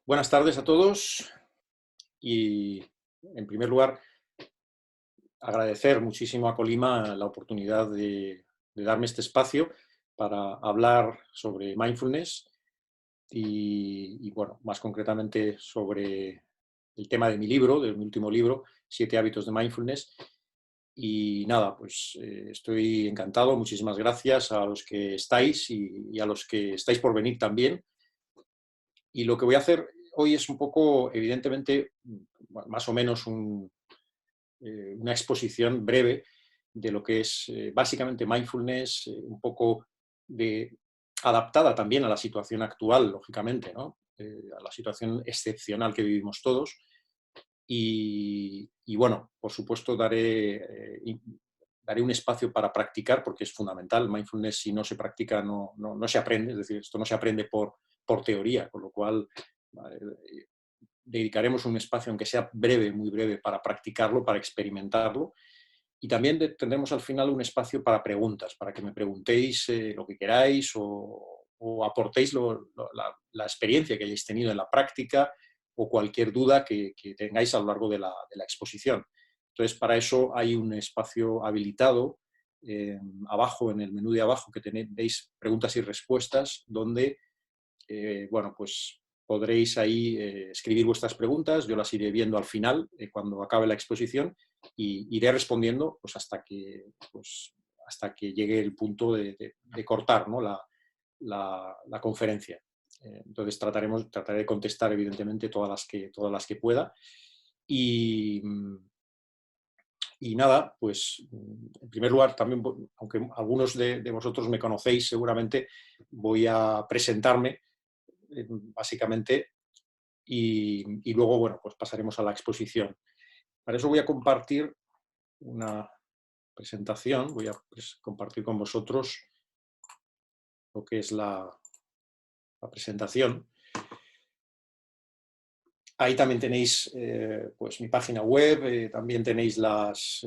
Buenas tardes a todos y, en primer lugar, agradecer muchísimo a Colima la oportunidad de darme este espacio para hablar sobre mindfulness bueno, más concretamente sobre el tema de mi libro, de mi último libro, Siete hábitos de mindfulness. Y nada, pues estoy encantado. Muchísimas gracias a los que estáis y a los que estáis por venir también. Y lo que voy a hacer hoy es un poco, evidentemente, más o menos una exposición breve de lo que es básicamente mindfulness, un poco adaptada también a la situación actual, lógicamente, ¿no? A la situación excepcional que vivimos todos. Bueno, por supuesto, daré un espacio para practicar, porque es fundamental. Mindfulness, si no se practica, no se aprende. Es decir, esto no se aprende por teoría, con lo cual dedicaremos un espacio, aunque sea breve, muy breve, para practicarlo, para experimentarlo. Y también tendremos al final un espacio para preguntas, para que me preguntéis lo que queráis o aportéis la experiencia que hayáis tenido en la práctica o cualquier duda que tengáis a lo largo de la exposición. Entonces, para eso hay un espacio habilitado abajo, en el menú de abajo, que veis preguntas y respuestas, donde bueno, pues podréis ahí escribir vuestras preguntas, yo las iré viendo al final, cuando acabe la exposición, y iré respondiendo pues, hasta que llegue el punto de cortar, ¿no? la conferencia. Entonces trataré de contestar, evidentemente, todas las que pueda. Y, y nada, pues en primer lugar, también, aunque algunos de vosotros me conocéis seguramente, voy a presentarme básicamente, y luego, bueno, pues pasaremos a la exposición. Para eso voy a compartir una presentación, voy a compartir con vosotros lo que es la presentación. Ahí también tenéis pues mi página web, también tenéis las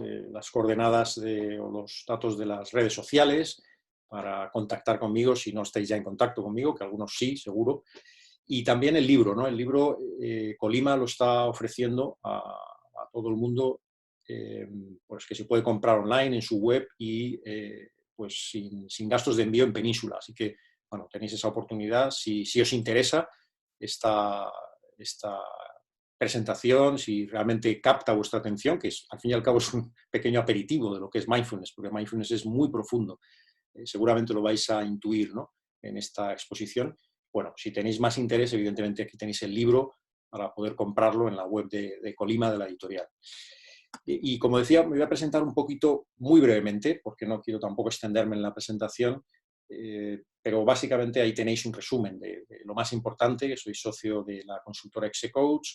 coordenadas o los datos de las redes sociales para contactar conmigo si no estáis ya en contacto conmigo, que algunos sí, seguro. Y también el libro, ¿no? El libro Colima lo está ofreciendo a todo el mundo, pues que se puede comprar online en su web y pues sin gastos de envío en Península. Así que, bueno, tenéis esa oportunidad. Si os interesa esta presentación, si realmente capta vuestra atención, que al fin y al cabo es un pequeño aperitivo de lo que es mindfulness, porque mindfulness es muy profundo. Seguramente lo vais a intuir, ¿no? En esta exposición. Bueno, si tenéis más interés, evidentemente aquí tenéis el libro para poder comprarlo en la web de Colima, de la editorial. Como decía, me voy a presentar un poquito, muy brevemente, porque no quiero tampoco extenderme en la presentación, pero básicamente ahí tenéis un resumen de lo más importante. Soy socio de la consultora Execoach,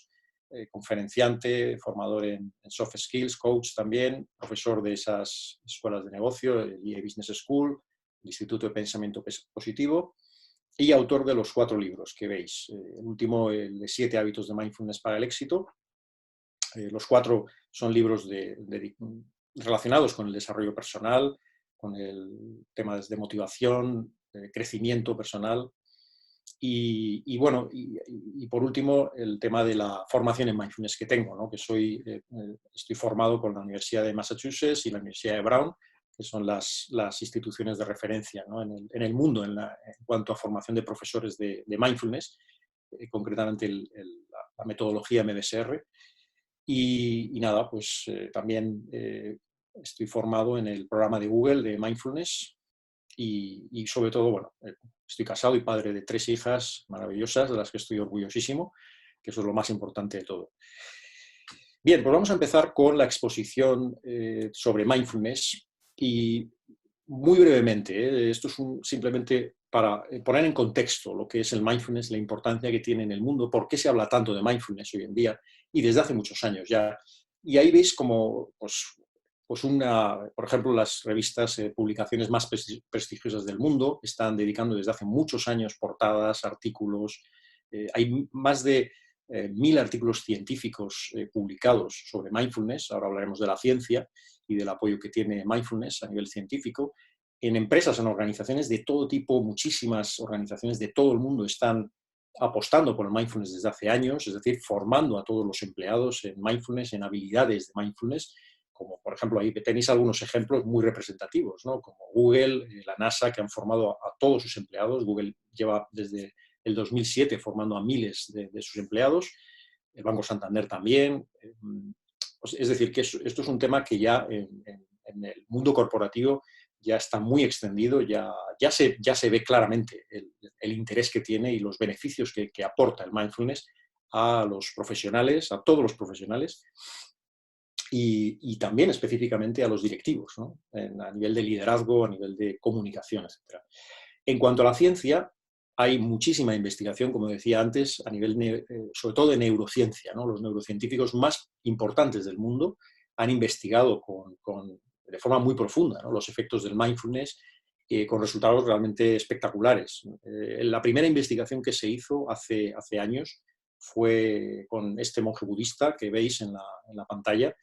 conferenciante, formador en soft skills, coach también, profesor de esas escuelas de negocio, el EA Business School, el Instituto de Pensamiento Positivo, y autor de los 4 libros que veis. El último, el de 7 hábitos de mindfulness para el éxito. Los 4 son libros relacionados con el desarrollo personal, con el tema de motivación, crecimiento personal. Bueno, por último, el tema de la formación en mindfulness que tengo, ¿no? Que estoy formado con la Universidad de Massachusetts y la Universidad de Brown, que son las instituciones de referencia, ¿no? en el mundo en cuanto a formación de profesores de mindfulness, concretamente la metodología MBSR. Nada, pues también estoy formado en el programa de Google de mindfulness y sobre todo, bueno, estoy casado y padre de 3 hijas maravillosas, de las que estoy orgullosísimo, que eso es lo más importante de todo. Bien, pues vamos a empezar con la exposición sobre mindfulness y muy brevemente, esto es simplemente para poner en contexto lo que es el mindfulness, la importancia que tiene en el mundo, por qué se habla tanto de mindfulness hoy en día y desde hace muchos años ya. Y ahí veis como, por ejemplo, las revistas, publicaciones más prestigiosas del mundo están dedicando desde hace muchos años portadas, artículos. Hay más de 1000 artículos científicos publicados sobre mindfulness. Ahora hablaremos de la ciencia y del apoyo que tiene mindfulness a nivel científico. En empresas, en organizaciones de todo tipo, muchísimas organizaciones de todo el mundo están apostando por el mindfulness desde hace años, es decir, formando a todos los empleados en mindfulness, en habilidades de mindfulness, como por ejemplo ahí tenéis algunos ejemplos muy representativos, ¿no? Como Google, la NASA, que han formado a todos sus empleados. Google lleva desde el 2007 formando a miles de sus empleados, el Banco Santander también. Es decir, que esto es un tema que ya en el mundo corporativo ya está muy extendido, ya se ve claramente el interés que tiene y los beneficios que aporta el mindfulness a los profesionales, a todos los profesionales, y también específicamente a los directivos, ¿no? A nivel de liderazgo, a nivel de comunicación, etc. En cuanto a la ciencia, hay muchísima investigación, como decía antes, a nivel sobre todo de neurociencia, ¿no? Los neurocientíficos más importantes del mundo han investigado de forma muy profunda, ¿no? Los efectos del mindfulness, con resultados realmente espectaculares. La primera investigación que se hizo hace años fue con este monje budista que veis en la pantalla,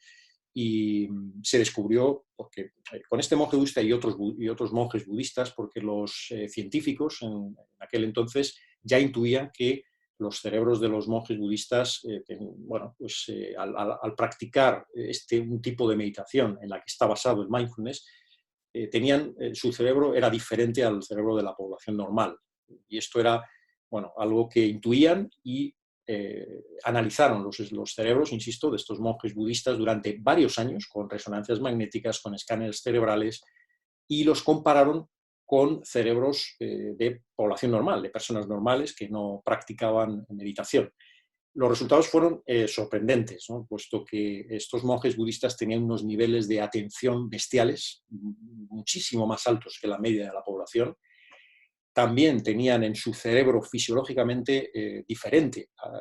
y se descubrió, porque con este monje budista y otros monjes budistas, porque los científicos en aquel entonces ya intuían que los cerebros de los monjes budistas, bueno, pues al practicar un tipo de meditación en la que está basado el mindfulness, su cerebro era diferente al cerebro de la población normal. Y esto era, bueno, algo que intuían, y analizaron los cerebros, insisto, de estos monjes budistas durante varios años con resonancias magnéticas, con escáneres cerebrales, y los compararon con cerebros de población normal, de personas normales que no practicaban meditación. Los resultados fueron sorprendentes, ¿no? Puesto que estos monjes budistas tenían unos niveles de atención bestiales, muchísimo más altos que la media de la población. También tenían en su cerebro fisiológicamente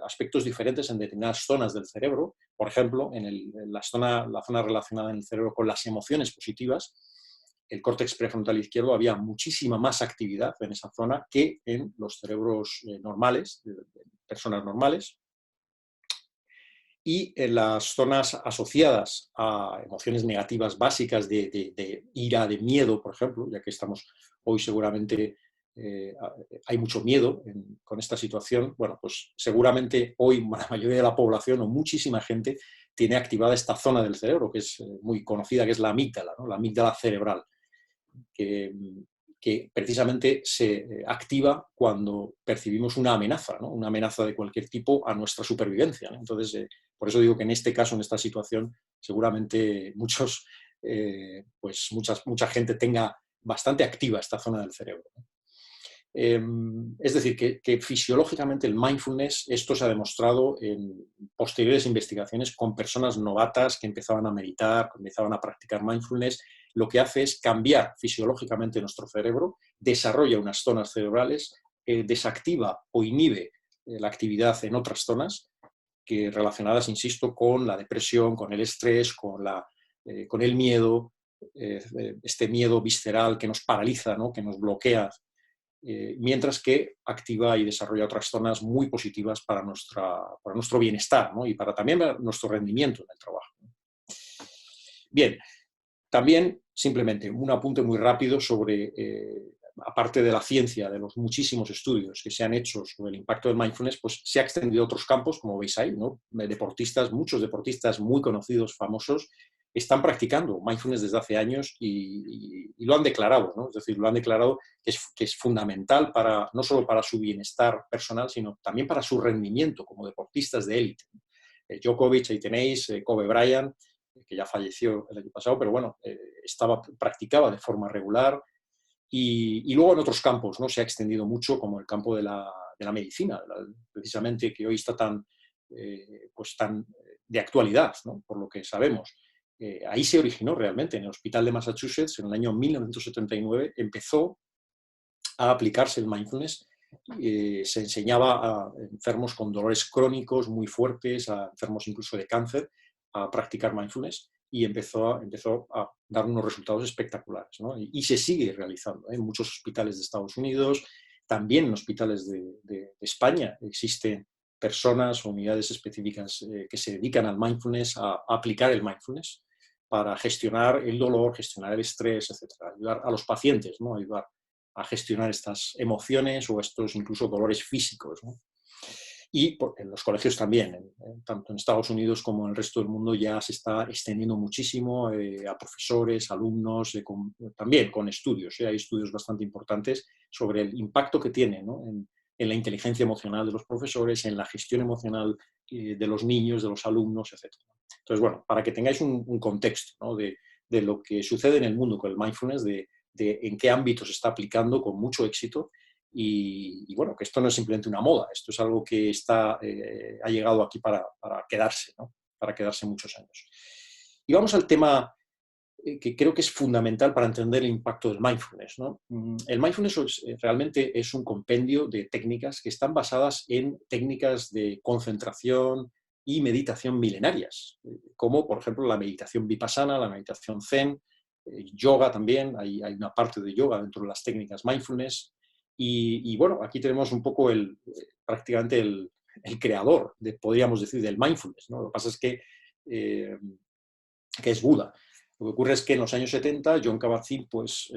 aspectos diferentes en determinadas zonas del cerebro. Por ejemplo, en la zona relacionada en el cerebro con las emociones positivas, el córtex prefrontal izquierdo, había muchísima más actividad en esa zona que en los cerebros normales, de personas normales. Y en las zonas asociadas a emociones negativas básicas de ira, de miedo, por ejemplo, ya que estamos hoy seguramente, hay mucho miedo con esta situación, bueno, pues seguramente hoy la mayoría de la población o muchísima gente tiene activada esta zona del cerebro, que es muy conocida, que es la amígdala, ¿no? La amígdala cerebral, que precisamente se activa cuando percibimos una amenaza, ¿no? Una amenaza de cualquier tipo a nuestra supervivencia, ¿no? Entonces, por eso digo que en este caso, en esta situación, seguramente mucha gente tenga bastante activa esta zona del cerebro, ¿no? Es decir, que fisiológicamente el mindfulness, esto se ha demostrado en posteriores investigaciones con personas novatas que empezaban a meditar, que empezaban a practicar mindfulness. Lo que hace es cambiar fisiológicamente nuestro cerebro, desarrolla unas zonas cerebrales, desactiva o inhibe la actividad en otras zonas que relacionadas, insisto, con la depresión, con el estrés, con el miedo, este miedo visceral que nos paraliza, ¿no? Que nos bloquea, mientras que activa y desarrolla otras zonas muy positivas para nuestro bienestar, ¿no? Y también para nuestro rendimiento en el trabajo. Bien, también simplemente un apunte muy rápido sobre, aparte de la ciencia, de los muchísimos estudios que se han hecho sobre el impacto del mindfulness, pues se ha extendido a otros campos, como veis ahí, ¿no? Muchos deportistas muy conocidos, famosos, están practicando mindfulness desde hace años y lo han declarado, ¿no? Es decir, lo han declarado que es fundamental no solo para su bienestar personal, sino también para su rendimiento como deportistas de élite. Djokovic, ahí tenéis, Kobe Bryant, que ya falleció el año pasado, pero bueno, practicaba de forma regular. Y luego en otros campos, ¿no? Se ha extendido mucho, como el campo de la medicina, precisamente, que hoy está tan de actualidad, ¿no? Por lo que sabemos. Ahí se originó realmente, en el Hospital de Massachusetts, en el año 1979, empezó a aplicarse el mindfulness. Se enseñaba a enfermos con dolores crónicos muy fuertes, a enfermos incluso de cáncer, a practicar mindfulness, y empezó a dar unos resultados espectaculares, ¿no? Y se sigue realizando en muchos hospitales de Estados Unidos, también en hospitales de España. Existen personas o unidades específicas que se dedican al mindfulness, a aplicar el mindfulness para gestionar el dolor, gestionar el estrés, etc. Ayudar a los pacientes, ¿no? Ayudar a gestionar estas emociones o estos incluso dolores físicos, ¿no? Y en los colegios también, tanto en Estados Unidos como en el resto del mundo, ya se está extendiendo muchísimo a profesores, alumnos, también con estudios. Hay estudios bastante importantes sobre el impacto que tiene, ¿no?, en la inteligencia emocional de los profesores, en la gestión emocional de los niños, de los alumnos, etc. Entonces, bueno, para que tengáis un contexto, ¿no?, de lo que sucede en el mundo con el mindfulness, de en qué ámbito se está aplicando con mucho éxito. Y bueno, que esto no es simplemente una moda, esto es algo que ha llegado aquí para quedarse, ¿no?, para quedarse muchos años. Y vamos al tema que creo que es fundamental para entender el impacto del mindfulness, ¿no? El mindfulness realmente es un compendio de técnicas que están basadas en técnicas de concentración y meditación milenarias, como por ejemplo la meditación vipassana, la meditación zen, yoga también, hay una parte de yoga dentro de las técnicas mindfulness. Y bueno, aquí tenemos un poco prácticamente el creador, podríamos decir, del mindfulness, ¿no? Lo que pasa es que es Buda. Lo que ocurre es que en los años 70 Jon Kabat-Zinn pues,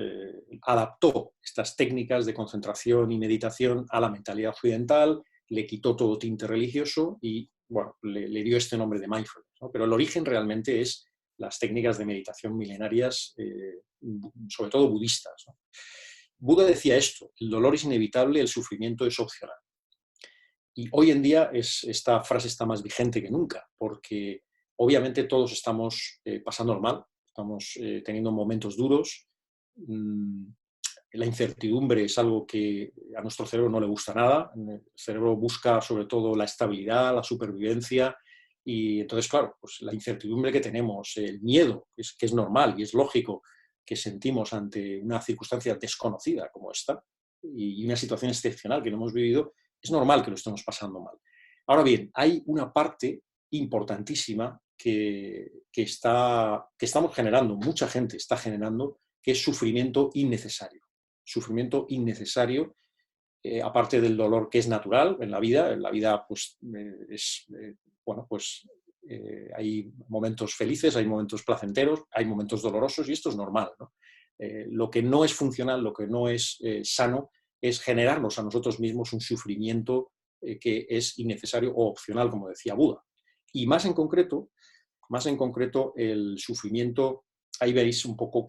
adaptó estas técnicas de concentración y meditación a la mentalidad occidental, le quitó todo tinte religioso y bueno, le dio este nombre de mindfulness, ¿no? Pero el origen realmente es las técnicas de meditación milenarias, sobre todo budistas, ¿no? Buda decía esto: el dolor es inevitable, el sufrimiento es opcional. Y hoy en día esta frase está más vigente que nunca, porque obviamente todos estamos pasando mal, estamos teniendo momentos duros. La incertidumbre es algo que a nuestro cerebro no le gusta nada. El cerebro busca sobre todo la estabilidad, la supervivencia. Y entonces, claro, pues la incertidumbre que tenemos, el miedo, que es normal y es lógico que sentimos ante una circunstancia desconocida como esta y una situación excepcional que no hemos vivido, es normal que lo estemos pasando mal. Ahora bien, hay una parte importantísima que estamos generando, mucha gente está generando, que es sufrimiento innecesario. Sufrimiento innecesario, aparte del dolor que es natural en la vida. En la vida pues, bueno, pues hay momentos felices, hay momentos placenteros, hay momentos dolorosos y esto es normal, ¿no? Lo que no es funcional, lo que no es sano, es generarnos a nosotros mismos un sufrimiento que es innecesario o opcional, como decía Buda. Y más en concreto el sufrimiento, ahí veréis un poco,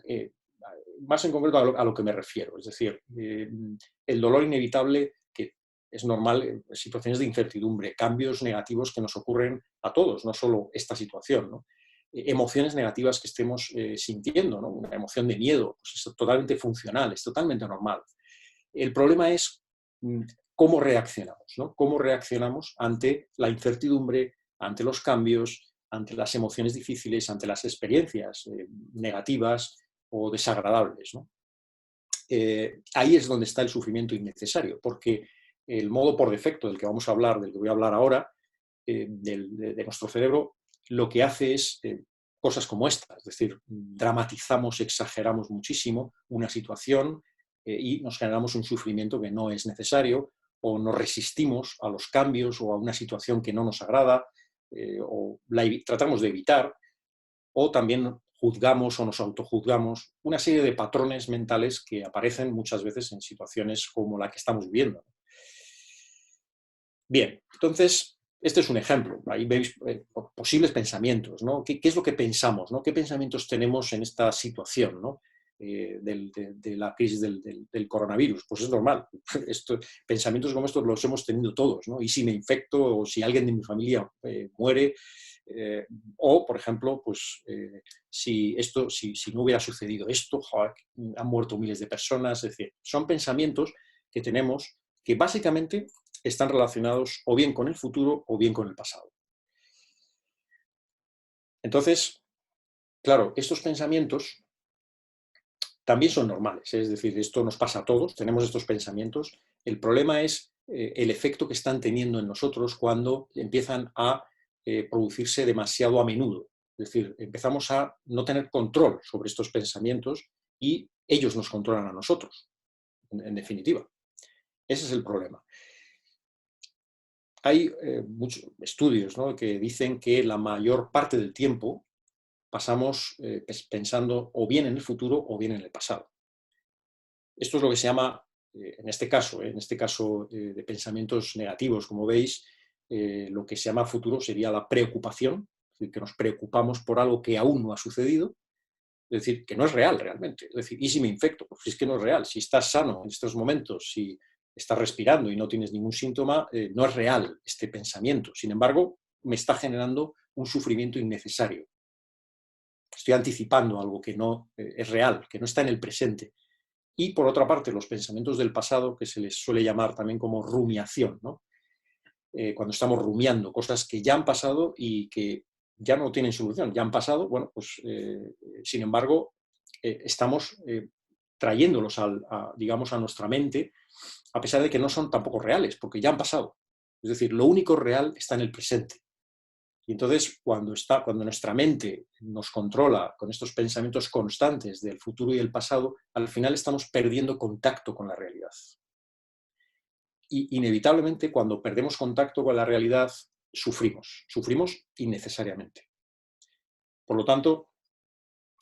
más en concreto a lo que me refiero. Es decir, el dolor inevitable, que es normal en situaciones de incertidumbre, cambios negativos que nos ocurren a todos, no solo esta situación, ¿no? Emociones negativas que estemos sintiendo, ¿no? Una emoción de miedo, pues es totalmente funcional, es totalmente normal. El problema es cómo reaccionamos, ¿no? Cómo reaccionamos ante la incertidumbre, ante los cambios, ante las emociones difíciles, ante las experiencias negativas o desagradables, ¿no? Ahí es donde está el sufrimiento innecesario, porque el modo por defecto del que vamos a hablar, del que voy a hablar ahora, de nuestro cerebro, lo que hace es cosas como esta, es decir, dramatizamos, exageramos muchísimo una situación y nos generamos un sufrimiento que no es necesario, o nos resistimos a los cambios o a una situación que no nos agrada, o tratamos de evitar, o también juzgamos o nos autojuzgamos, una serie de patrones mentales que aparecen muchas veces en situaciones como la que estamos viviendo. Bien, entonces, este es un ejemplo. Ahí veis posibles pensamientos, ¿no? ¿Qué es lo que pensamos, ¿no? ¿Qué pensamientos tenemos en esta situación, ¿no? De la crisis del coronavirus? Pues es normal. Pensamientos como estos los hemos tenido todos, ¿no? ¿Y si me infecto o si alguien de mi familia muere? O, por ejemplo, pues, si no hubiera sucedido esto, joder, han muerto miles de personas. Es decir, son pensamientos que tenemos que básicamente están relacionados o bien con el futuro o bien con el pasado. Entonces, claro, estos pensamientos también son normales, es decir, esto nos pasa a todos, tenemos estos pensamientos. El problema es el efecto que están teniendo en nosotros cuando empiezan a producirse demasiado a menudo. Es decir, empezamos a no tener control sobre estos pensamientos y ellos nos controlan a nosotros, en definitiva. Ese es el problema. Hay muchos estudios, ¿no?, que dicen que la mayor parte del tiempo pasamos pensando o bien en el futuro o bien en el pasado. Esto es lo que se llama en este caso de pensamientos negativos, como veis, lo que se llama futuro sería la preocupación, es decir, que nos preocupamos por algo que aún no ha sucedido, es decir, que no es real realmente. Es decir, ¿y si me infecto? Pues si es que no es real. Si estás sano en estos momentos, si estás respirando y no tienes ningún síntoma, no es real este pensamiento. Sin embargo, me está generando un sufrimiento innecesario. Estoy anticipando algo que no es real, que no está en el presente. Y por otra parte, los pensamientos del pasado, que se les suele llamar también como rumiación, ¿no? Cuando estamos rumiando cosas que ya han pasado y que ya no tienen solución, ya han pasado, bueno, pues sin embargo, estamos trayéndolos digamos, a nuestra mente, a pesar de que no son tampoco reales, porque ya han pasado. Es decir, lo único real está en el presente. Y entonces, cuando nuestra mente nos controla con estos pensamientos constantes del futuro y del pasado, al final estamos perdiendo contacto con la realidad. Y inevitablemente, cuando perdemos contacto con la realidad, sufrimos innecesariamente. Por lo tanto,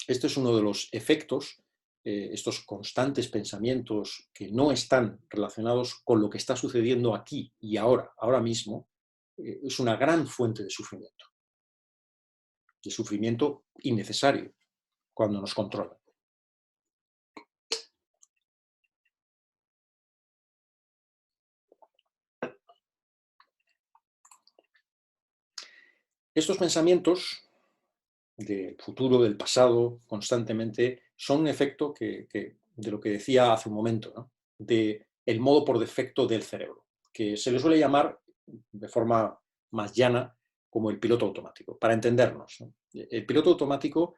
este es uno de los efectos, estos constantes pensamientos que no están relacionados con lo que está sucediendo aquí y ahora mismo, es una gran fuente de sufrimiento innecesario cuando nos controlan. Estos pensamientos del futuro, del pasado, constantemente, son un efecto de lo que decía hace un momento, ¿no? De el modo por defecto del cerebro, que se le suele llamar de forma más llana como el piloto automático, para entendernos, ¿no? El piloto automático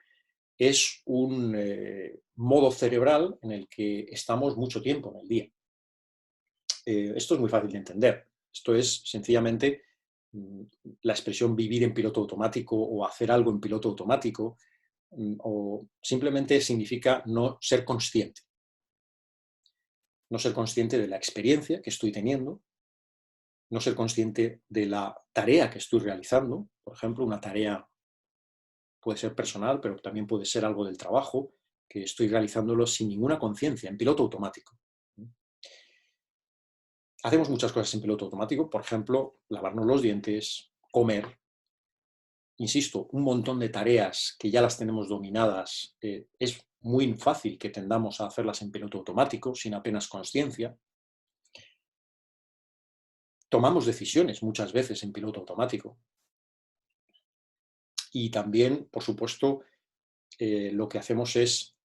es un modo cerebral en el que estamos mucho tiempo en el día. Esto es muy fácil de entender. Esto es sencillamente la expresión vivir en piloto automático o hacer algo en piloto automático, o simplemente significa no ser consciente. No ser consciente de la experiencia que estoy teniendo, no ser consciente de la tarea que estoy realizando. Por ejemplo, una tarea puede ser personal, pero también puede ser algo del trabajo, que estoy realizándolo sin ninguna conciencia, en piloto automático. Hacemos muchas cosas en piloto automático, por ejemplo, lavarnos los dientes, comer. Insisto, un montón de tareas que ya las tenemos dominadas, es muy fácil que tendamos a hacerlas en piloto automático, sin apenas consciencia. Tomamos decisiones muchas veces en piloto automático. Y también, por supuesto, lo que hacemos es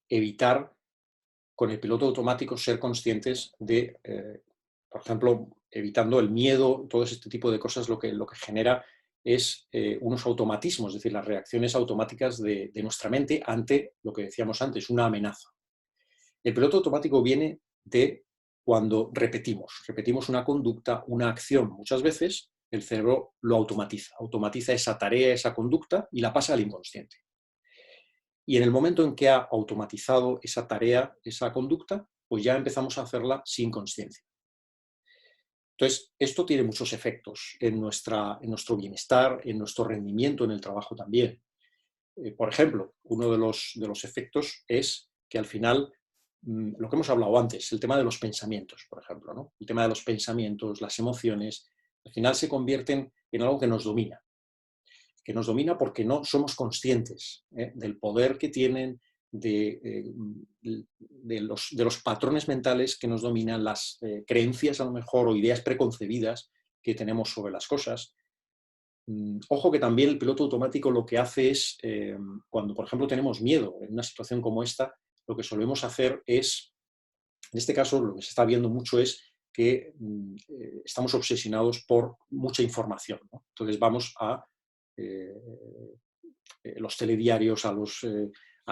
evitar con el piloto automático ser conscientes de, por ejemplo, evitando el miedo, todo este tipo de cosas, lo que genera es unos automatismos, es decir, las reacciones automáticas de nuestra mente ante lo que decíamos antes, una amenaza. El piloto automático viene de cuando repetimos una conducta, una acción. Muchas veces el cerebro lo automatiza esa tarea, esa conducta y la pasa al inconsciente. Y en el momento en que ha automatizado esa tarea, esa conducta, pues ya empezamos a hacerla sin consciencia. Entonces, esto tiene muchos efectos en nuestro bienestar, en nuestro rendimiento en el trabajo también. Por ejemplo, uno de los efectos es que al final, lo que hemos hablado antes, el tema de los pensamientos, por ejemplo, ¿no? El tema de los pensamientos, las emociones, al final se convierten en algo que nos domina porque no somos conscientes del poder que tienen, de los patrones mentales que nos dominan, las creencias a lo mejor o ideas preconcebidas que tenemos sobre las cosas. Ojo que también el piloto automático lo que hace es, cuando por ejemplo tenemos miedo en una situación como esta, lo que solemos hacer es, en este caso lo que se está viendo mucho es que estamos obsesionados por mucha información, ¿no? Entonces vamos a los telediarios, a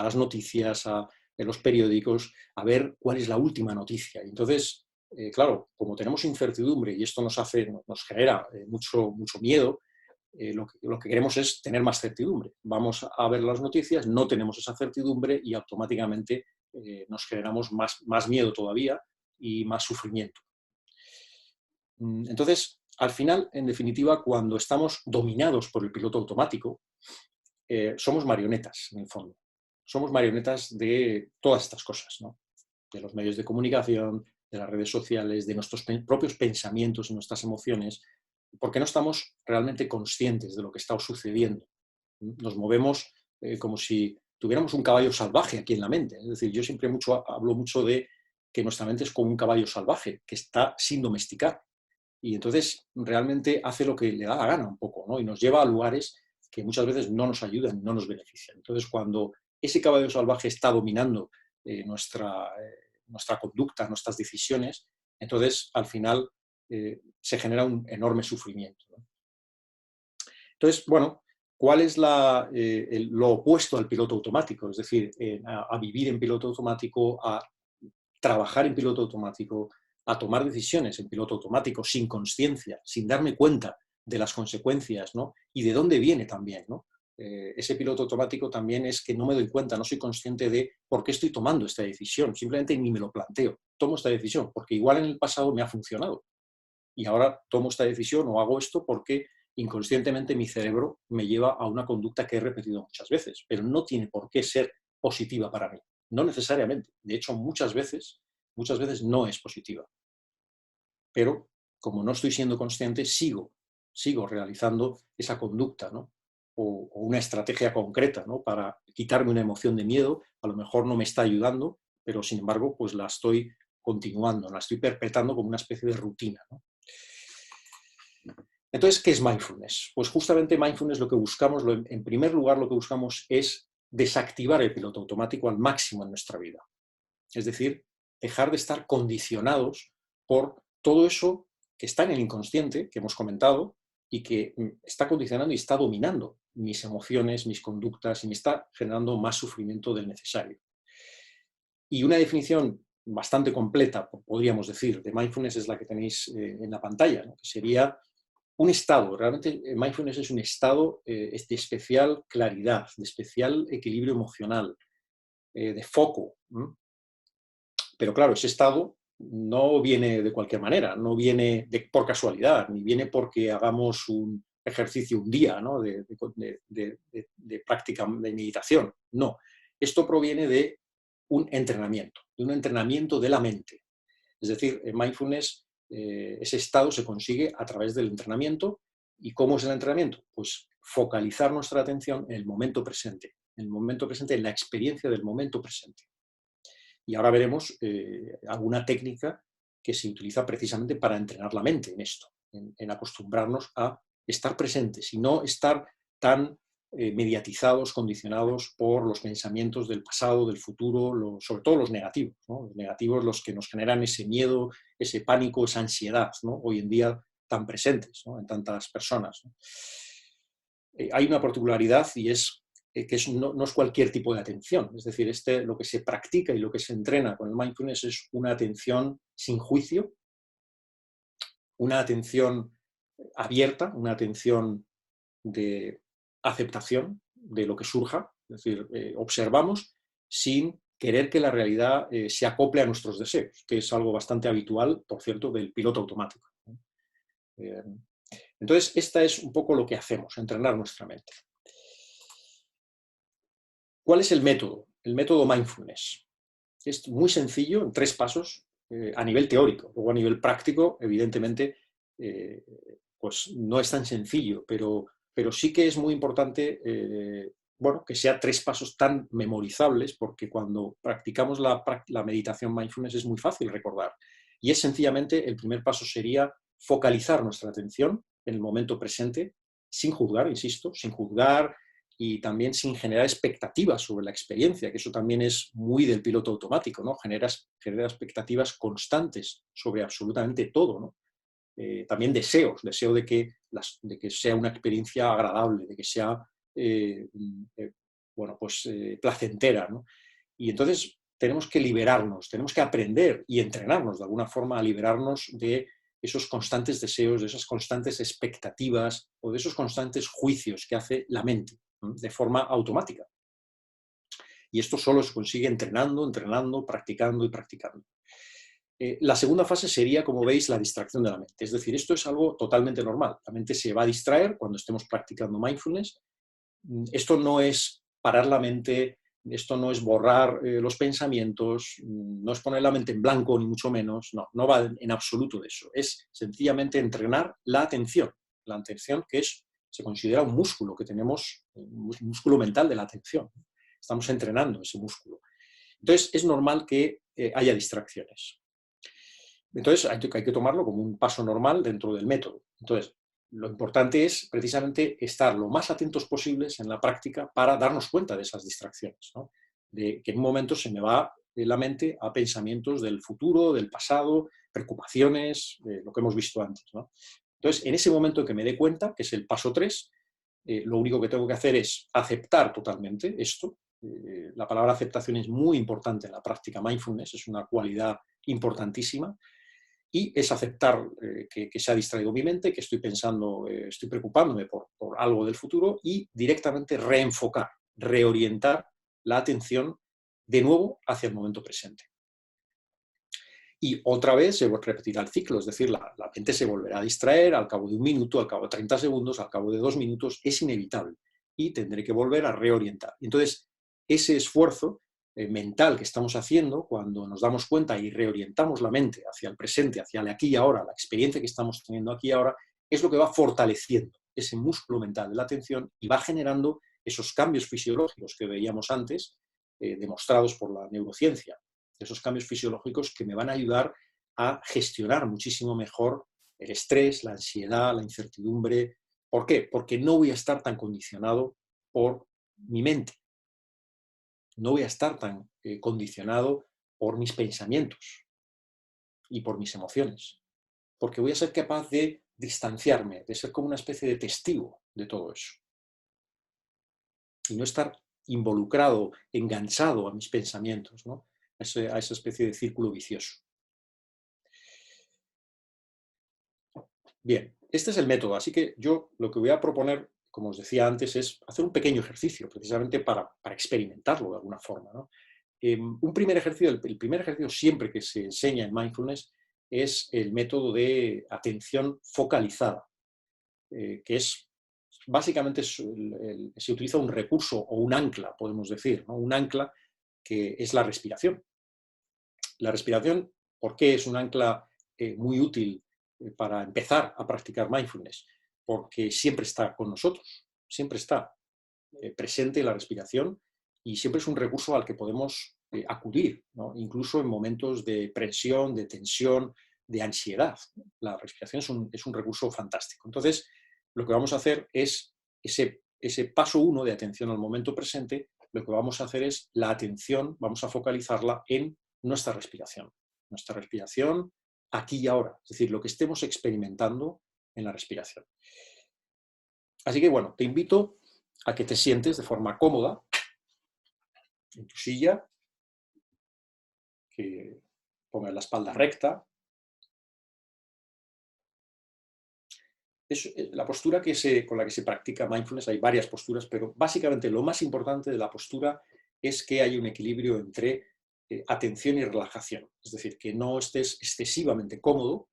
las noticias, a los periódicos, a ver cuál es la última noticia. Y entonces, claro, como tenemos incertidumbre y esto nos genera mucho miedo, lo que queremos es tener más certidumbre. Vamos a ver las noticias, no tenemos esa certidumbre y automáticamente nos generamos más miedo todavía y más sufrimiento. Entonces, al final, en definitiva, cuando estamos dominados por el piloto automático, somos marionetas, en el fondo. Somos marionetas de todas estas cosas, ¿no? de los medios de comunicación, de las redes sociales, de nuestros propios pensamientos y nuestras emociones, porque no estamos realmente conscientes de lo que está sucediendo. Nos movemos como si tuviéramos un caballo salvaje aquí en la mente. Es decir, yo siempre hablo mucho de que nuestra mente es como un caballo salvaje, que está sin domesticar. Y entonces realmente hace lo que le da la gana un poco, ¿no? Y nos lleva a lugares que muchas veces no nos ayudan, no nos benefician. Entonces, cuando ese caballo salvaje está dominando nuestra conducta, nuestras decisiones, entonces al final se genera un enorme sufrimiento, ¿no? Entonces, bueno, ¿cuál es lo opuesto al piloto automático? Es decir, a vivir en piloto automático, a trabajar en piloto automático, a tomar decisiones en piloto automático, sin conciencia, sin darme cuenta de las consecuencias, ¿no? Y de dónde viene también, ¿no? Ese piloto automático también es que no me doy cuenta, no soy consciente de por qué estoy tomando esta decisión, simplemente ni me lo planteo. Tomo esta decisión porque igual en el pasado me ha funcionado y ahora tomo esta decisión o hago esto porque inconscientemente mi cerebro me lleva a una conducta que he repetido muchas veces, pero no tiene por qué ser positiva para mí, no necesariamente. De hecho, muchas veces no es positiva. Pero como no estoy siendo consciente, sigo realizando esa conducta, ¿no? O una estrategia concreta, ¿no? Para quitarme una emoción de miedo, a lo mejor no me está ayudando, pero sin embargo, pues la estoy continuando, la estoy perpetrando como una especie de rutina, ¿no? Entonces, ¿qué es mindfulness? Pues justamente mindfulness lo que buscamos, en primer lugar lo que buscamos es desactivar el piloto automático al máximo en nuestra vida. Es decir, dejar de estar condicionados por todo eso que está en el inconsciente, que hemos comentado, y que está condicionando y está dominando mis emociones, mis conductas, y me está generando más sufrimiento del necesario. Y una definición bastante completa, podríamos decir, de mindfulness es la que tenéis en la pantalla, ¿no? Que sería un estado, realmente mindfulness es un estado de especial claridad, de especial equilibrio emocional, de foco. Pero claro, ese estado no viene de cualquier manera, no viene por casualidad, ni viene porque hagamos un ejercicio un día, ¿no? de práctica de meditación. No, esto proviene de un entrenamiento de la mente. Es decir, en mindfulness ese estado se consigue a través del entrenamiento. ¿Y cómo es el entrenamiento? Pues focalizar nuestra atención en el momento presente, en la experiencia del momento presente. Y ahora veremos alguna técnica que se utiliza precisamente para entrenar la mente en esto, en acostumbrarnos a estar presentes y no estar tan mediatizados, condicionados por los pensamientos del pasado, del futuro, sobre todo los negativos, ¿no? Los negativos, los que nos generan ese miedo, ese pánico, esa ansiedad, ¿no? Hoy en día tan presentes, ¿no? En tantas personas, ¿no? Hay una particularidad y es que no es cualquier tipo de atención. Es decir, lo que se practica y lo que se entrena con el mindfulness es una atención sin juicio, una atención abierta, una atención de aceptación de lo que surja. Es decir, observamos sin querer que la realidad se acople a nuestros deseos, que es algo bastante habitual, por cierto, del piloto automático. Entonces, esta es un poco lo que hacemos, entrenar nuestra mente. ¿Cuál es el método? El método mindfulness. Es muy sencillo, en 3 pasos, a nivel teórico. Luego, a nivel práctico, evidentemente, pues no es tan sencillo, pero sí que es muy importante que sea 3 pasos tan memorizables, porque cuando practicamos la meditación mindfulness es muy fácil recordar. Y es sencillamente, el primer paso sería focalizar nuestra atención en el momento presente, sin juzgar, insisto, sin juzgar, y también sin generar expectativas sobre la experiencia, que eso también es muy del piloto automático, ¿no? Genera expectativas constantes sobre absolutamente todo, ¿no? También deseo de que sea una experiencia agradable, de que sea placentera, ¿no? Y entonces tenemos que liberarnos, tenemos que aprender y entrenarnos de alguna forma a liberarnos de esos constantes deseos, de esas constantes expectativas o de esos constantes juicios que hace la mente de forma automática. Y esto solo se consigue entrenando, practicando y practicando. La segunda fase sería, como veis, la distracción de la mente. Es decir, esto es algo totalmente normal. La mente se va a distraer cuando estemos practicando mindfulness. Esto no es parar la mente Esto no es borrar los pensamientos, no es poner la mente en blanco, ni mucho menos, no, no va en absoluto de eso. Es sencillamente entrenar la atención que se considera un músculo que tenemos, un músculo mental de la atención. Estamos entrenando ese músculo. Entonces, es normal que haya distracciones. Entonces, hay que tomarlo como un paso normal dentro del método. Entonces, lo importante es precisamente estar lo más atentos posibles en la práctica para darnos cuenta de esas distracciones, ¿no? De que en un momento se me va la mente a pensamientos del futuro, del pasado, preocupaciones, lo que hemos visto antes, ¿no? Entonces, en ese momento que me dé cuenta, que es el paso 3, lo único que tengo que hacer es aceptar totalmente esto. La palabra aceptación es muy importante en la práctica mindfulness, es una cualidad importantísima, y es aceptar que se ha distraído mi mente, que estoy pensando, estoy preocupándome por algo del futuro, y directamente reenfocar, reorientar la atención de nuevo hacia el momento presente. Y otra vez se repetirá el ciclo, es decir, la mente se volverá a distraer al cabo de 1 minuto, al cabo de 30 segundos, al cabo de 2 minutos, es inevitable, y tendré que volver a reorientar. Entonces, ese esfuerzo mental que estamos haciendo, cuando nos damos cuenta y reorientamos la mente hacia el presente, hacia el aquí y ahora, la experiencia que estamos teniendo aquí y ahora, es lo que va fortaleciendo ese músculo mental de la atención y va generando esos cambios fisiológicos que veíamos antes, demostrados por la neurociencia, esos cambios fisiológicos que me van a ayudar a gestionar muchísimo mejor el estrés, la ansiedad, la incertidumbre. ¿Por qué? Porque no voy a estar tan condicionado por mi mente, no voy a estar tan condicionado por mis pensamientos y por mis emociones, porque voy a ser capaz de distanciarme, de ser como una especie de testigo de todo eso y no estar involucrado, enganchado a mis pensamientos, ¿no? A esa especie de círculo vicioso. Bien, este es el método, así que yo lo que voy a proponer, como os decía antes, es hacer un pequeño ejercicio, precisamente para experimentarlo de alguna forma, ¿no? Un primer ejercicio, el primer ejercicio siempre que se enseña en mindfulness es el método de atención focalizada, que es básicamente se utiliza un recurso o un ancla, podemos decir, ¿no? Un ancla que es la respiración. La respiración, ¿por qué es un ancla muy útil para empezar a practicar mindfulness? Porque siempre está con nosotros, siempre está presente la respiración y siempre es un recurso al que podemos acudir, ¿no? Incluso en momentos de presión, de tensión, de ansiedad. La respiración es un recurso fantástico. Entonces, lo que vamos a hacer es ese paso 1 de atención al momento presente, lo que vamos a hacer es la atención, vamos a focalizarla en nuestra respiración aquí y ahora, es decir, lo que estemos experimentando en la respiración. Así que bueno, te invito a que te sientes de forma cómoda en tu silla, que pongas la espalda recta. Es la postura con la que se practica mindfulness. Hay varias posturas, pero básicamente lo más importante de la postura es que haya un equilibrio entre atención y relajación. Es decir, que no estés excesivamente cómodo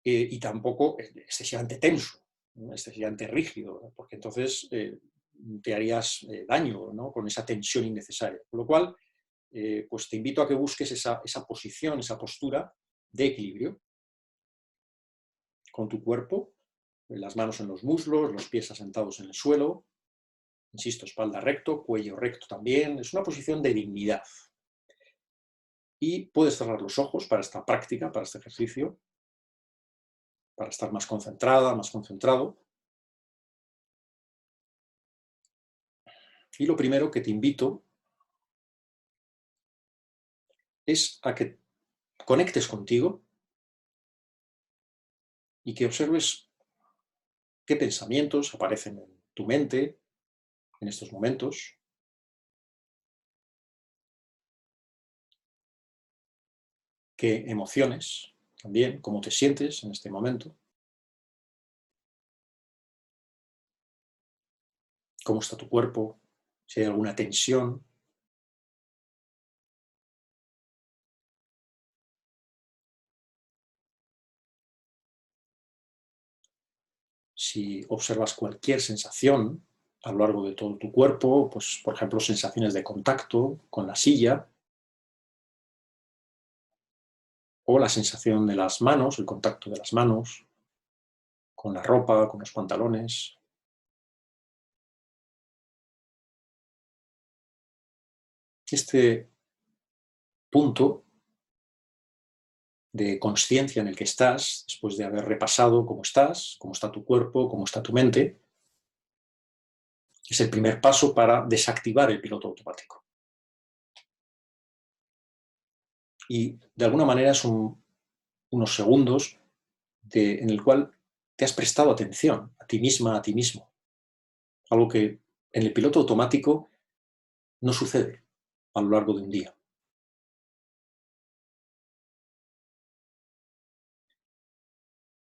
y tampoco excesivamente tenso, ¿no? Excesivamente rígido, ¿no? Porque entonces te harías daño, ¿no? Con esa tensión innecesaria. Con lo cual, pues te invito a que busques esa posición, esa postura de equilibrio con tu cuerpo, las manos en los muslos, los pies asentados en el suelo, insisto, espalda recto, cuello recto también. Es una posición de dignidad. Y puedes cerrar los ojos para esta práctica, para este ejercicio, para estar más concentrada, más concentrado. Y lo primero que te invito es a que conectes contigo y que observes qué pensamientos aparecen en tu mente en estos momentos, qué emociones también, cómo te sientes en este momento, cómo está tu cuerpo, si hay alguna tensión, si observas cualquier sensación, a lo largo de todo tu cuerpo, pues, por ejemplo, sensaciones de contacto con la silla o la sensación de las manos, el contacto de las manos con la ropa, con los pantalones. Este punto de conciencia en el que estás, después de haber repasado cómo estás, cómo está tu cuerpo, cómo está tu mente, es el primer paso para desactivar el piloto automático. Y de alguna manera son unos segundos en el cual te has prestado atención a ti misma, a ti mismo. Algo que en el piloto automático no sucede a lo largo de un día.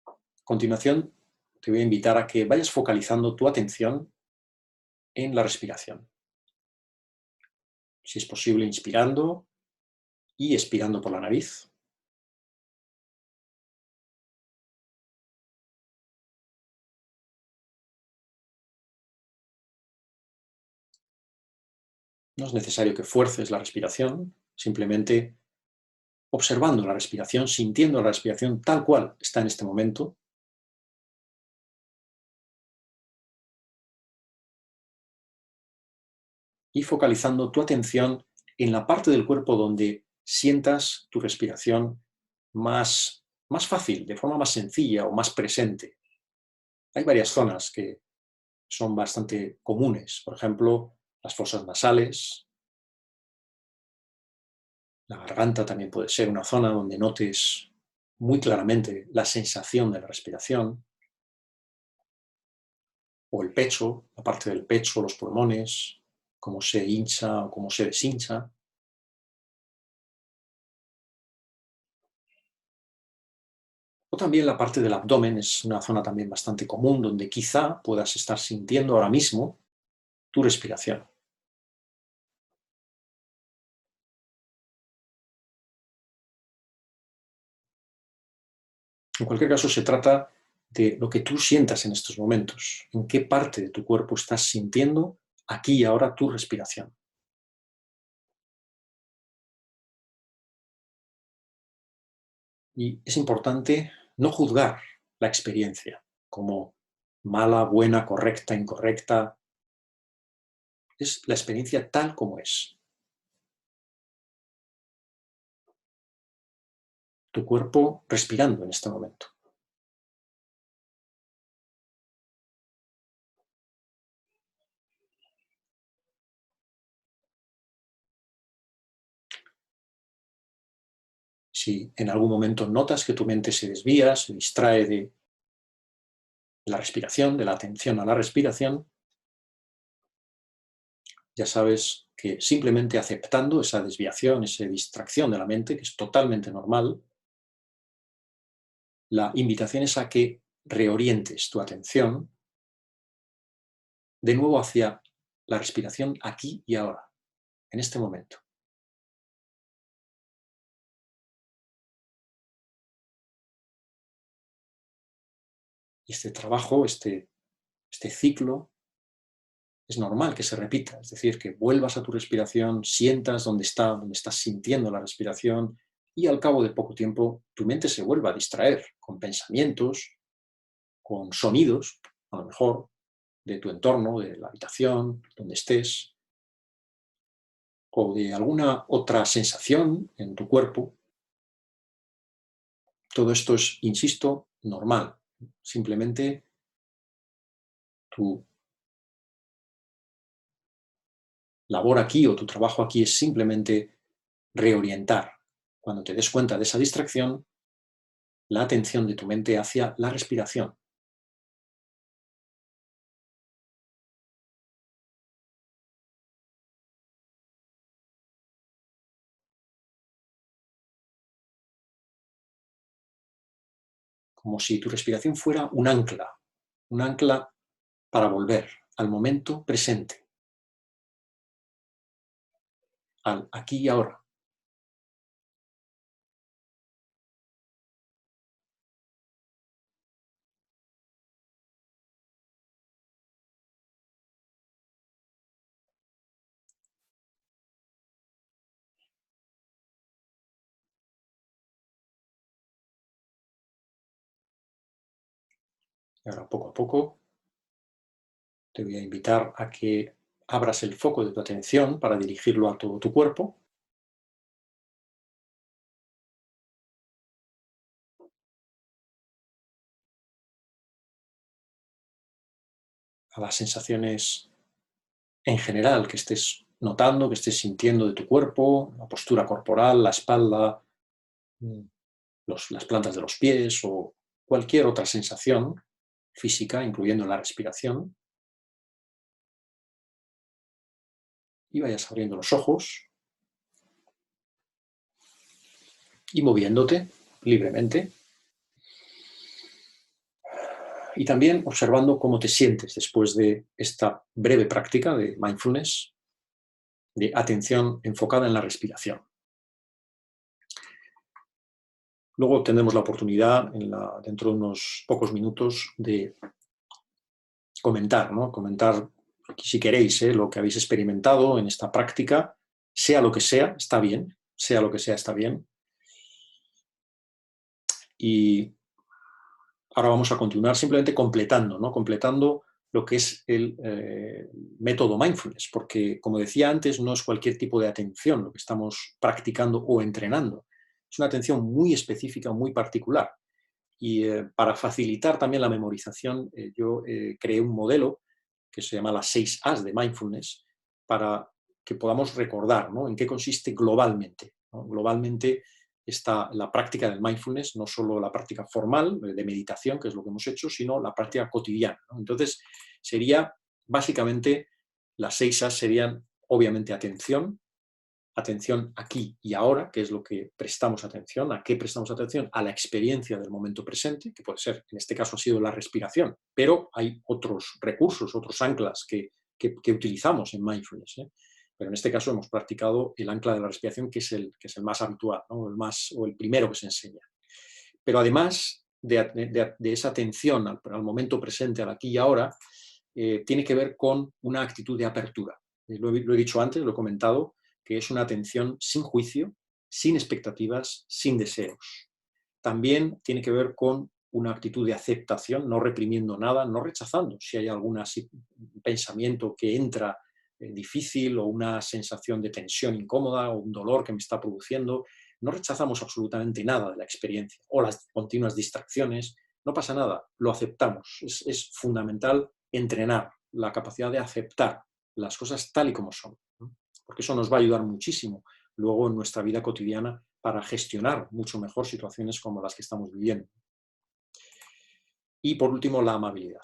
A continuación, te voy a invitar a que vayas focalizando tu atención en la respiración. Si es posible, inspirando y expirando por la nariz. No es necesario que fuerces la respiración, simplemente observando la respiración, sintiendo la respiración tal cual está en este momento, y focalizando tu atención en la parte del cuerpo donde sientas tu respiración más fácil, de forma más sencilla o más presente. Hay varias zonas que son bastante comunes, por ejemplo, las fosas nasales, la garganta también puede ser una zona donde notes muy claramente la sensación de la respiración, o el pecho, la parte del pecho, los pulmones, cómo se hincha o cómo se deshincha. O también la parte del abdomen es una zona también bastante común donde quizá puedas estar sintiendo ahora mismo tu respiración. En cualquier caso, se trata de lo que tú sientas en estos momentos, en qué parte de tu cuerpo estás sintiendo aquí y ahora tu respiración. Y es importante no juzgar la experiencia como mala, buena, correcta, incorrecta. Es la experiencia tal como es. Tu cuerpo respirando en este momento. Si en algún momento notas que tu mente se desvía, se distrae de la respiración, de la atención a la respiración, ya sabes que simplemente aceptando esa desviación, esa distracción de la mente, que es totalmente normal, la invitación es a que reorientes tu atención de nuevo hacia la respiración aquí y ahora, en este momento. Y este trabajo, este ciclo, es normal que se repita, es decir, que vuelvas a tu respiración, sientas dónde estás sintiendo la respiración, y al cabo de poco tiempo tu mente se vuelva a distraer con pensamientos, con sonidos, a lo mejor, de tu entorno, de la habitación, donde estés, o de alguna otra sensación en tu cuerpo. Todo esto es, insisto, normal. Simplemente tu labor aquí o tu trabajo aquí es simplemente reorientar, cuando te des cuenta de esa distracción, la atención de tu mente hacia la respiración. Como si tu respiración fuera un ancla para volver al momento presente, al aquí y ahora. Y ahora, poco a poco, te voy a invitar a que abras el foco de tu atención para dirigirlo a todo tu cuerpo, a las sensaciones en general que estés notando, que estés sintiendo de tu cuerpo, la postura corporal, la espalda, mm, las plantas de los pies o cualquier otra sensación física, incluyendo la respiración, y vayas abriendo los ojos y moviéndote libremente, y también observando cómo te sientes después de esta breve práctica de mindfulness, de atención enfocada en la respiración. Luego tendremos la oportunidad, dentro de unos pocos minutos, de comentar, ¿no? Comentar, si queréis, lo que habéis experimentado en esta práctica, sea lo que sea, está bien, sea lo que sea, está bien. Y ahora vamos a continuar simplemente completando, ¿no? Completando lo que es el método mindfulness, porque, como decía antes, no es cualquier tipo de atención lo que estamos practicando o entrenando. Es una atención muy específica, muy particular. Y para facilitar también la memorización, yo creé un modelo que se llama las 6 A's de mindfulness, para que podamos recordar, ¿no?, en qué consiste globalmente, ¿no? Globalmente está la práctica del mindfulness, no solo la práctica formal de meditación, que es lo que hemos hecho, sino la práctica cotidiana, ¿no? Entonces, sería básicamente, las 6 A's serían, obviamente, atención, atención aquí y ahora, que es lo que prestamos atención. ¿A qué prestamos atención? A la experiencia del momento presente, que puede ser, en este caso ha sido la respiración, pero hay otros recursos, otros anclas que utilizamos en mindfulness, ¿eh? Pero en este caso hemos practicado el ancla de la respiración, que es el más habitual, ¿no? O el primero que se enseña. Pero además de esa atención al momento presente, al aquí y ahora, tiene que ver con una actitud de apertura. Lo he dicho antes, lo he comentado, que es una atención sin juicio, sin expectativas, sin deseos. También tiene que ver con una actitud de aceptación, no reprimiendo nada, no rechazando si hay algún pensamiento que entra difícil, o una sensación de tensión incómoda, o un dolor que me está produciendo. No rechazamos absolutamente nada de la experiencia, o las continuas distracciones. No pasa nada, lo aceptamos. Es fundamental entrenar la capacidad de aceptar las cosas tal y como son, ¿no? Porque eso nos va a ayudar muchísimo luego en nuestra vida cotidiana para gestionar mucho mejor situaciones como las que estamos viviendo. Y por último, la amabilidad.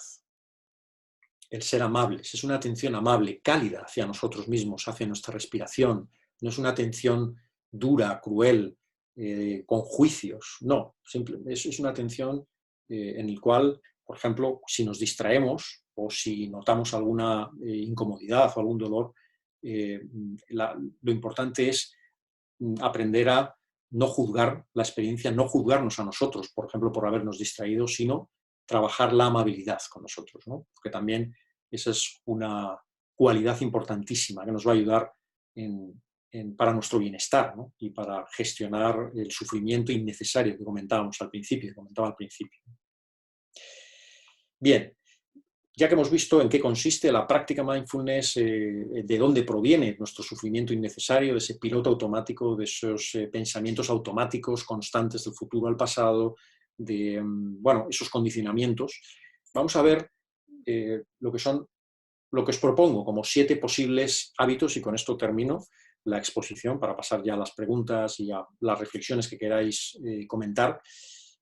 El ser amables. Es una atención amable, cálida hacia nosotros mismos, hacia nuestra respiración. No es una atención dura, cruel, con juicios. No, es una atención en la cual, por ejemplo, si nos distraemos o si notamos alguna incomodidad o algún dolor, lo importante es aprender a no juzgar la experiencia, no juzgarnos a nosotros, por ejemplo, por habernos distraído, sino trabajar la amabilidad con nosotros, ¿no? Porque también esa es una cualidad importantísima que nos va a ayudar para nuestro bienestar, ¿no? Y para gestionar el sufrimiento innecesario que comentaba al principio. Bien, ya que hemos visto en qué consiste la práctica mindfulness, de dónde proviene nuestro sufrimiento innecesario, de ese piloto automático, de esos pensamientos automáticos constantes del futuro al pasado, de esos condicionamientos, vamos a ver lo que os propongo como 7 posibles hábitos, y con esto termino la exposición para pasar ya a las preguntas y a las reflexiones que queráis comentar.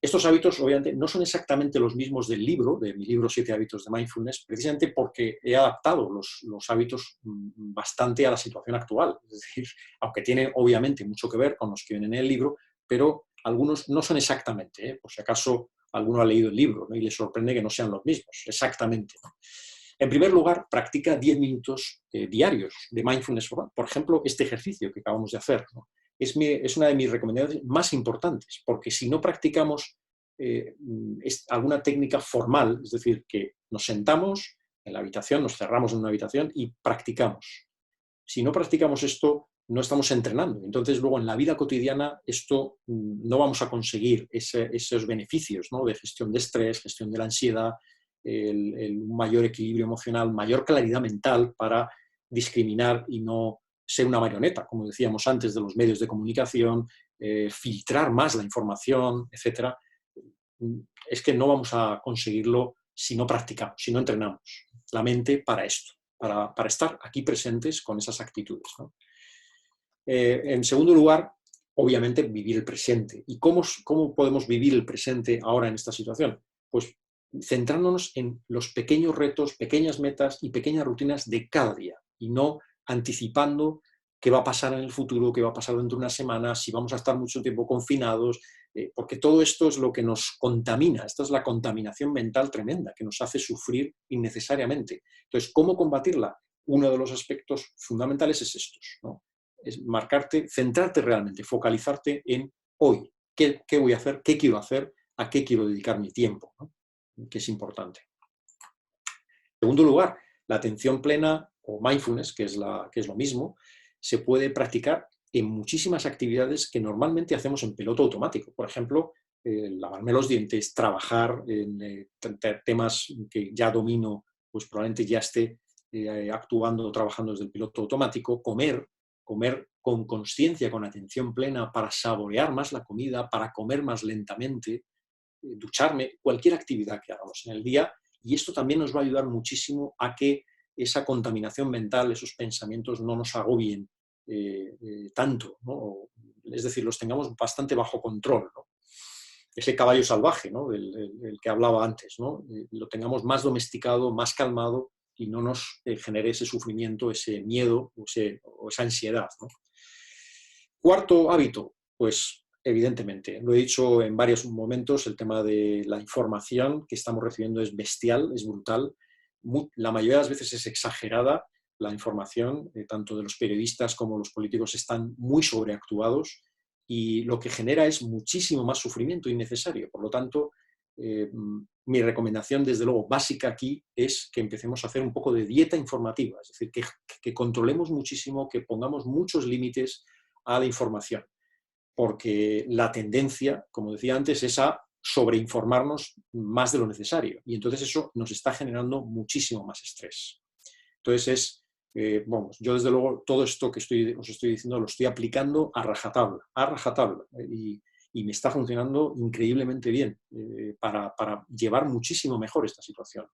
Estos hábitos, obviamente, no son exactamente los mismos de mi libro 7 hábitos de mindfulness, precisamente porque he adaptado los hábitos bastante a la situación actual. Es decir, aunque tienen obviamente mucho que ver con los que vienen en el libro, pero algunos no son exactamente, ¿eh? Por si acaso alguno ha leído el libro, ¿no?, y le sorprende que no sean los mismos, exactamente, ¿no? En primer lugar, practica 10 minutos diarios de mindfulness. Por ejemplo, este ejercicio que acabamos de hacer, ¿no?, es una de mis recomendaciones más importantes, porque si no practicamos alguna técnica formal, es decir, que nos sentamos en la habitación, nos cerramos en una habitación y practicamos. Si no practicamos esto, no estamos entrenando. Entonces, luego en la vida cotidiana, esto no vamos a conseguir esos beneficios, ¿no?, de gestión de estrés, gestión de la ansiedad, un mayor equilibrio emocional, mayor claridad mental para discriminar y no ser una marioneta, como decíamos antes, de los medios de comunicación, filtrar más la información, etc. Es que no vamos a conseguirlo si no practicamos, si no entrenamos la mente para esto, para estar aquí presentes con esas actitudes, ¿no? En segundo lugar, obviamente, vivir el presente. ¿Y cómo podemos vivir el presente ahora en esta situación? Pues centrándonos en los pequeños retos, pequeñas metas y pequeñas rutinas de cada día, y no anticipando qué va a pasar en el futuro, qué va a pasar dentro de unas semanas, si vamos a estar mucho tiempo confinados, porque todo esto es lo que nos contamina. Esta es la contaminación mental tremenda que nos hace sufrir innecesariamente. Entonces, ¿cómo combatirla? Uno de los aspectos fundamentales es estos, ¿no? Es marcarte, centrarte realmente, focalizarte en hoy. ¿Qué voy a hacer? ¿Qué quiero hacer? ¿A qué quiero dedicar mi tiempo? ¿No? Que es importante. En segundo lugar, la atención plena o mindfulness, que es lo mismo, se puede practicar en muchísimas actividades que normalmente hacemos en piloto automático. Por ejemplo, lavarme los dientes, trabajar en temas que ya domino, pues probablemente ya esté actuando o trabajando desde el piloto automático, comer con consciencia, con atención plena, para saborear más la comida, para comer más lentamente, ducharme, cualquier actividad que hagamos en el día. Y esto también nos va a ayudar muchísimo a que esa contaminación mental, esos pensamientos no nos agobien tanto, ¿no? Es decir, los tengamos bastante bajo control, ¿no? Ese caballo salvaje, ¿no? el que hablaba antes, ¿no? Lo tengamos más domesticado, más calmado y no nos genere ese sufrimiento, ese miedo o esa ansiedad, ¿no? Cuarto hábito, pues evidentemente, lo he dicho en varios momentos, el tema de la información que estamos recibiendo es bestial, es brutal. La mayoría de las veces es exagerada la información, tanto de los periodistas como los políticos están muy sobreactuados y lo que genera es muchísimo más sufrimiento innecesario. Por lo tanto, mi recomendación, desde luego, básica aquí es que empecemos a hacer un poco de dieta informativa, es decir, que controlemos muchísimo, que pongamos muchos límites a la información, porque la tendencia, como decía antes, es a sobreinformarnos más de lo necesario y entonces eso nos está generando muchísimo más estrés. Entonces vamos, yo desde luego todo esto que os estoy diciendo lo estoy aplicando a rajatabla y me está funcionando increíblemente bien para llevar muchísimo mejor esta situación.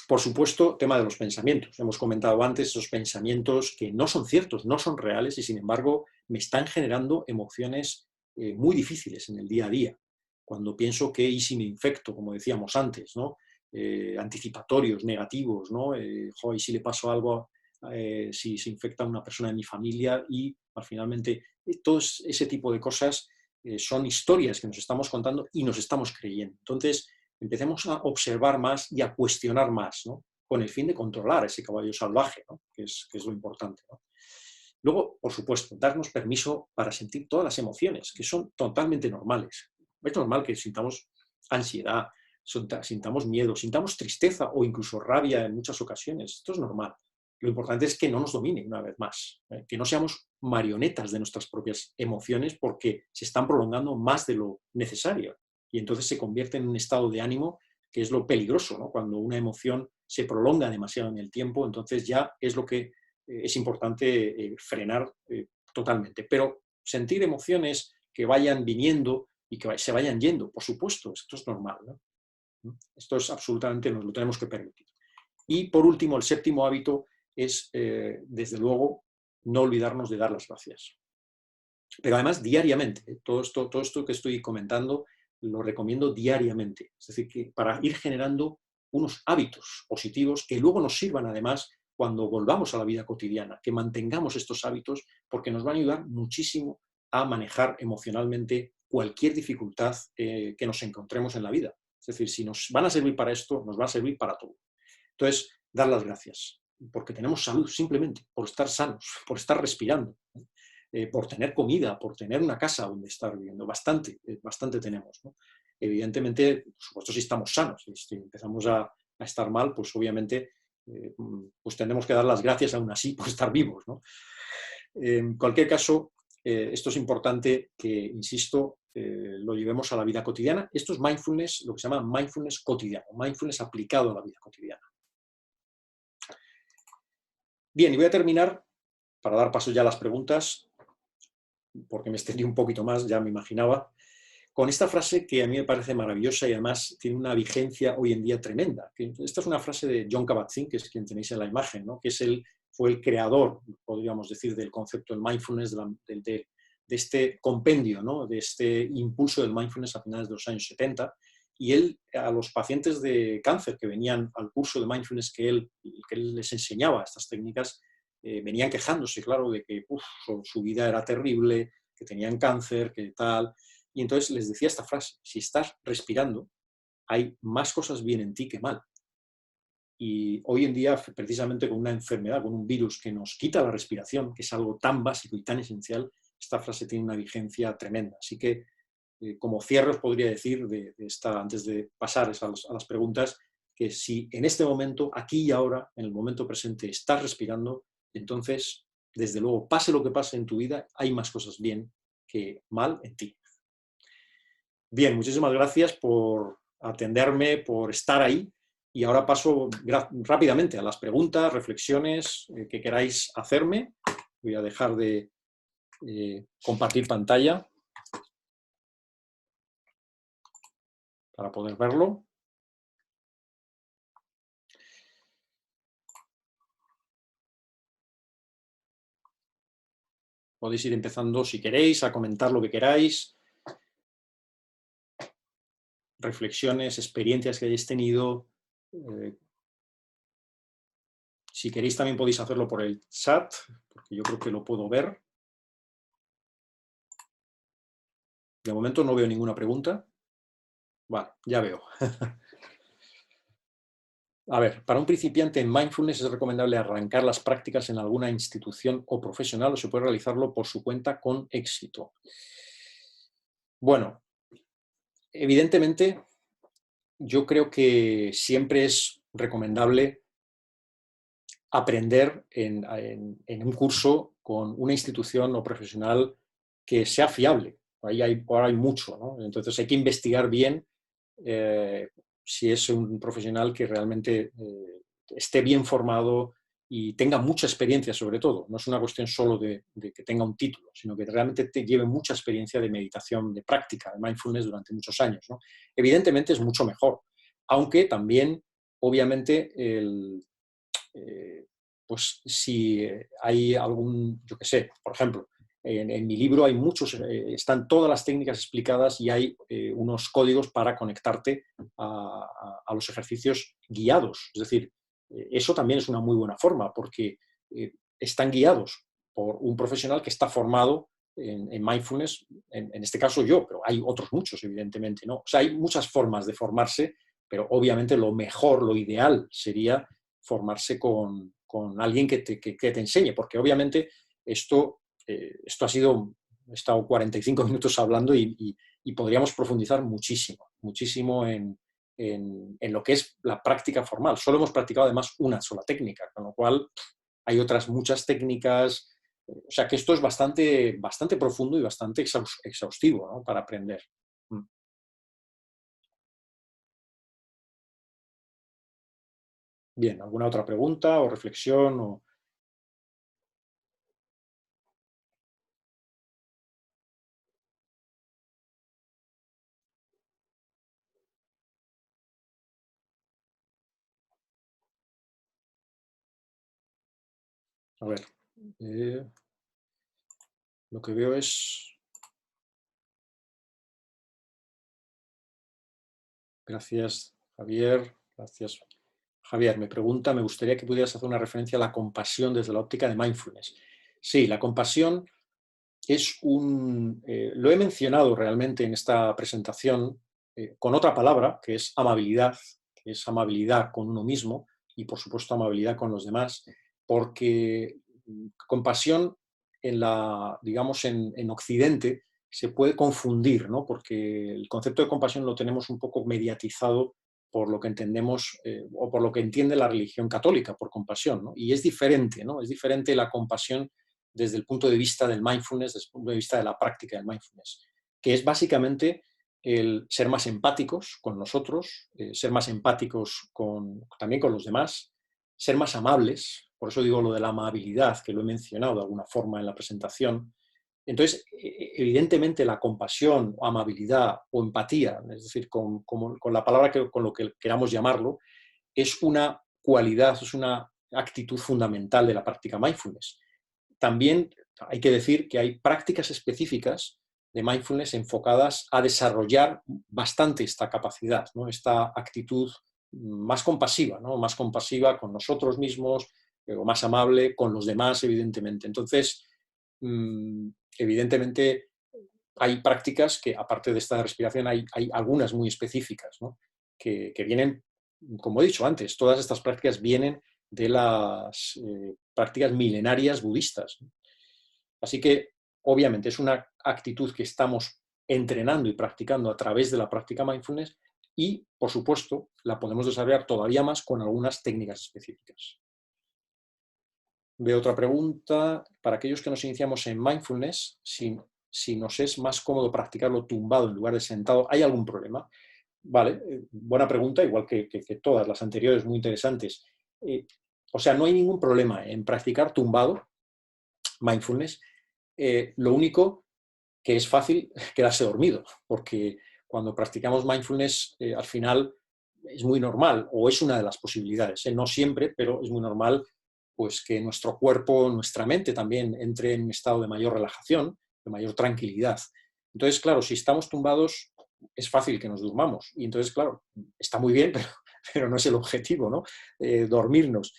Por supuesto, tema de los pensamientos. Hemos comentado antes esos pensamientos que no son ciertos, no son reales y sin embargo me están generando emociones muy difíciles en el día a día. Cuando pienso que y si me infecto, como decíamos antes, ¿no? Anticipatorios, negativos, ¿no? Y si le pasó algo, si se infecta a una persona de mi familia y finalmente todo ese tipo de cosas son historias que nos estamos contando y nos estamos creyendo. Entonces, empecemos a observar más y a cuestionar más, ¿no? Con el fin de controlar ese caballo salvaje, ¿no? que es lo importante, ¿no? Luego, por supuesto, darnos permiso para sentir todas las emociones, que son totalmente normales. Es normal que sintamos ansiedad, sintamos miedo, sintamos tristeza o incluso rabia en muchas ocasiones. Esto es normal. Lo importante es que no nos domine una vez más, que no seamos marionetas de nuestras propias emociones porque se están prolongando más de lo necesario. Y entonces se convierte en un estado de ánimo que es lo peligroso, ¿no? Cuando una emoción se prolonga demasiado en el tiempo, entonces ya es lo que es importante frenar totalmente. Pero sentir emociones que vayan viniendo y que se vayan yendo, por supuesto, esto es normal, ¿no? Esto es absolutamente, nos lo tenemos que permitir. Y por último, el séptimo hábito es, desde luego, no olvidarnos de dar las gracias. Pero además diariamente, todo esto que estoy comentando lo recomiendo diariamente. Es decir, que para ir generando unos hábitos positivos que luego nos sirvan además cuando volvamos a la vida cotidiana, que mantengamos estos hábitos porque nos van a ayudar muchísimo a manejar emocionalmente cualquier dificultad que nos encontremos en la vida. Es decir, si nos van a servir para esto, nos va a servir para todo. Entonces, dar las gracias, porque tenemos salud simplemente, por estar sanos, por estar respirando, por tener comida, por tener una casa donde estar viviendo. Bastante tenemos, ¿no? Evidentemente, por supuesto, si estamos sanos, si empezamos a estar mal, pues obviamente pues tendremos que dar las gracias aún así por estar vivos, ¿no? En cualquier caso, esto es importante que, insisto, lo llevemos a la vida cotidiana. Esto es mindfulness, lo que se llama mindfulness cotidiano, mindfulness aplicado a la vida cotidiana. Bien, y voy a terminar, para dar paso ya a las preguntas, porque me extendí un poquito más, ya me imaginaba, con esta frase que a mí me parece maravillosa y además tiene una vigencia hoy en día tremenda. Esta es una frase de Jon Kabat-Zinn, que es quien tenéis en la imagen, ¿no? Que es fue el creador, podríamos decir, del concepto del mindfulness, de este compendio, ¿no? De este impulso del mindfulness a finales de los años 70. Y él, a los pacientes de cáncer que venían al curso de mindfulness que él les enseñaba estas técnicas, venían quejándose, claro, de que su vida era terrible, que tenían cáncer, que tal. Y entonces les decía esta frase: si estás respirando, hay más cosas bien en ti que mal. Y hoy en día, precisamente con una enfermedad, con un virus que nos quita la respiración, que es algo tan básico y tan esencial, esta frase tiene una vigencia tremenda. Así que, como cierre, os podría decir, antes de pasar a las preguntas, que si en este momento, aquí y ahora, en el momento presente, estás respirando, entonces, desde luego, pase lo que pase en tu vida, hay más cosas bien que mal en ti. Bien, muchísimas gracias por atenderme, por estar ahí. Y ahora paso rápidamente a las preguntas, reflexiones que queráis hacerme. Voy a dejar de compartir pantalla para poder verlo. Podéis ir empezando, si queréis, a comentar lo que queráis. Reflexiones, experiencias que hayáis tenido. Si queréis también podéis hacerlo por el chat, porque yo creo que lo puedo ver. De momento no veo ninguna pregunta. Vale, ya veo. A ver, para un principiante en mindfulness es recomendable arrancar las prácticas en alguna institución o profesional, o se puede realizarlo por su cuenta con éxito. Bueno, evidentemente yo creo que siempre es recomendable aprender en un curso con una institución o profesional que sea fiable. Ahora hay mucho, ¿no? Entonces hay que investigar bien si es un profesional que realmente esté bien formado y tenga mucha experiencia, sobre todo. No es una cuestión solo de que tenga un título, sino que realmente te lleve mucha experiencia de meditación, de práctica, de mindfulness durante muchos años, ¿no? Evidentemente es mucho mejor, aunque también, obviamente, pues si hay algún, yo qué sé, por ejemplo, en mi libro hay muchos, están todas las técnicas explicadas y hay unos códigos para conectarte a los ejercicios guiados. Es decir, eso también es una muy buena forma porque están guiados por un profesional que está formado en mindfulness, en este caso yo, pero hay otros muchos, evidentemente, ¿no? O sea, hay muchas formas de formarse, pero obviamente lo mejor, lo ideal sería formarse con alguien que te enseñe, porque obviamente esto ha sido, he estado 45 minutos hablando y podríamos profundizar muchísimo, muchísimo en lo que es la práctica formal. Solo hemos practicado además una sola técnica, con lo cual hay otras muchas técnicas, o sea que esto es bastante, bastante profundo y bastante exhaustivo, ¿no? Para aprender. Bien, ¿alguna otra pregunta o reflexión? A ver, lo que veo es... Gracias, Javier. Gracias. Javier, me pregunta, me gustaría que pudieras hacer una referencia a la compasión desde la óptica de mindfulness. Sí, la compasión es lo he mencionado realmente en esta presentación con otra palabra, que es amabilidad, que es amabilidad con uno mismo y, por supuesto, amabilidad con los demás, porque compasión digamos, en Occidente se puede confundir, ¿no? Porque el concepto de compasión lo tenemos un poco mediatizado por lo que entendemos o por lo que entiende la religión católica por compasión, ¿no? Y es diferente, ¿no? Es diferente la compasión desde el punto de vista del mindfulness, desde el punto de vista de la práctica del mindfulness, que es básicamente el ser más empáticos con nosotros, ser más empáticos también con los demás, ser más amables, por eso digo lo de la amabilidad, que lo he mencionado de alguna forma en la presentación. Entonces, evidentemente la compasión, o amabilidad o empatía, es decir, con la palabra con lo que queramos llamarlo, es una cualidad, es una actitud fundamental de la práctica mindfulness. También hay que decir que hay prácticas específicas de mindfulness enfocadas a desarrollar bastante esta capacidad, ¿no? Esta actitud más compasiva, ¿no? Más compasiva con nosotros mismos, o más amable con los demás, evidentemente. Entonces, evidentemente, hay prácticas que, aparte de esta respiración, hay algunas muy específicas, ¿no? que vienen, como he dicho antes, todas estas prácticas vienen de las prácticas milenarias budistas. Así que, obviamente, es una actitud que estamos entrenando y practicando a través de la práctica mindfulness y, por supuesto, la podemos desarrollar todavía más con algunas técnicas específicas. Veo otra pregunta. Para aquellos que nos iniciamos en mindfulness, si nos es más cómodo practicarlo tumbado en lugar de sentado, ¿hay algún problema? Vale, buena pregunta, igual que todas las anteriores, muy interesantes. O sea, no hay ningún problema en practicar tumbado mindfulness. Lo único que es fácil quedarse dormido, porque cuando practicamos mindfulness, al final es muy normal, o es una de las posibilidades, no siempre, pero es muy normal pues, que nuestro cuerpo, nuestra mente también entre en un estado de mayor relajación, de mayor tranquilidad. Entonces, claro, si estamos tumbados, es fácil que nos durmamos. Y entonces, claro, está muy bien, pero no es el objetivo, ¿no? Dormirnos.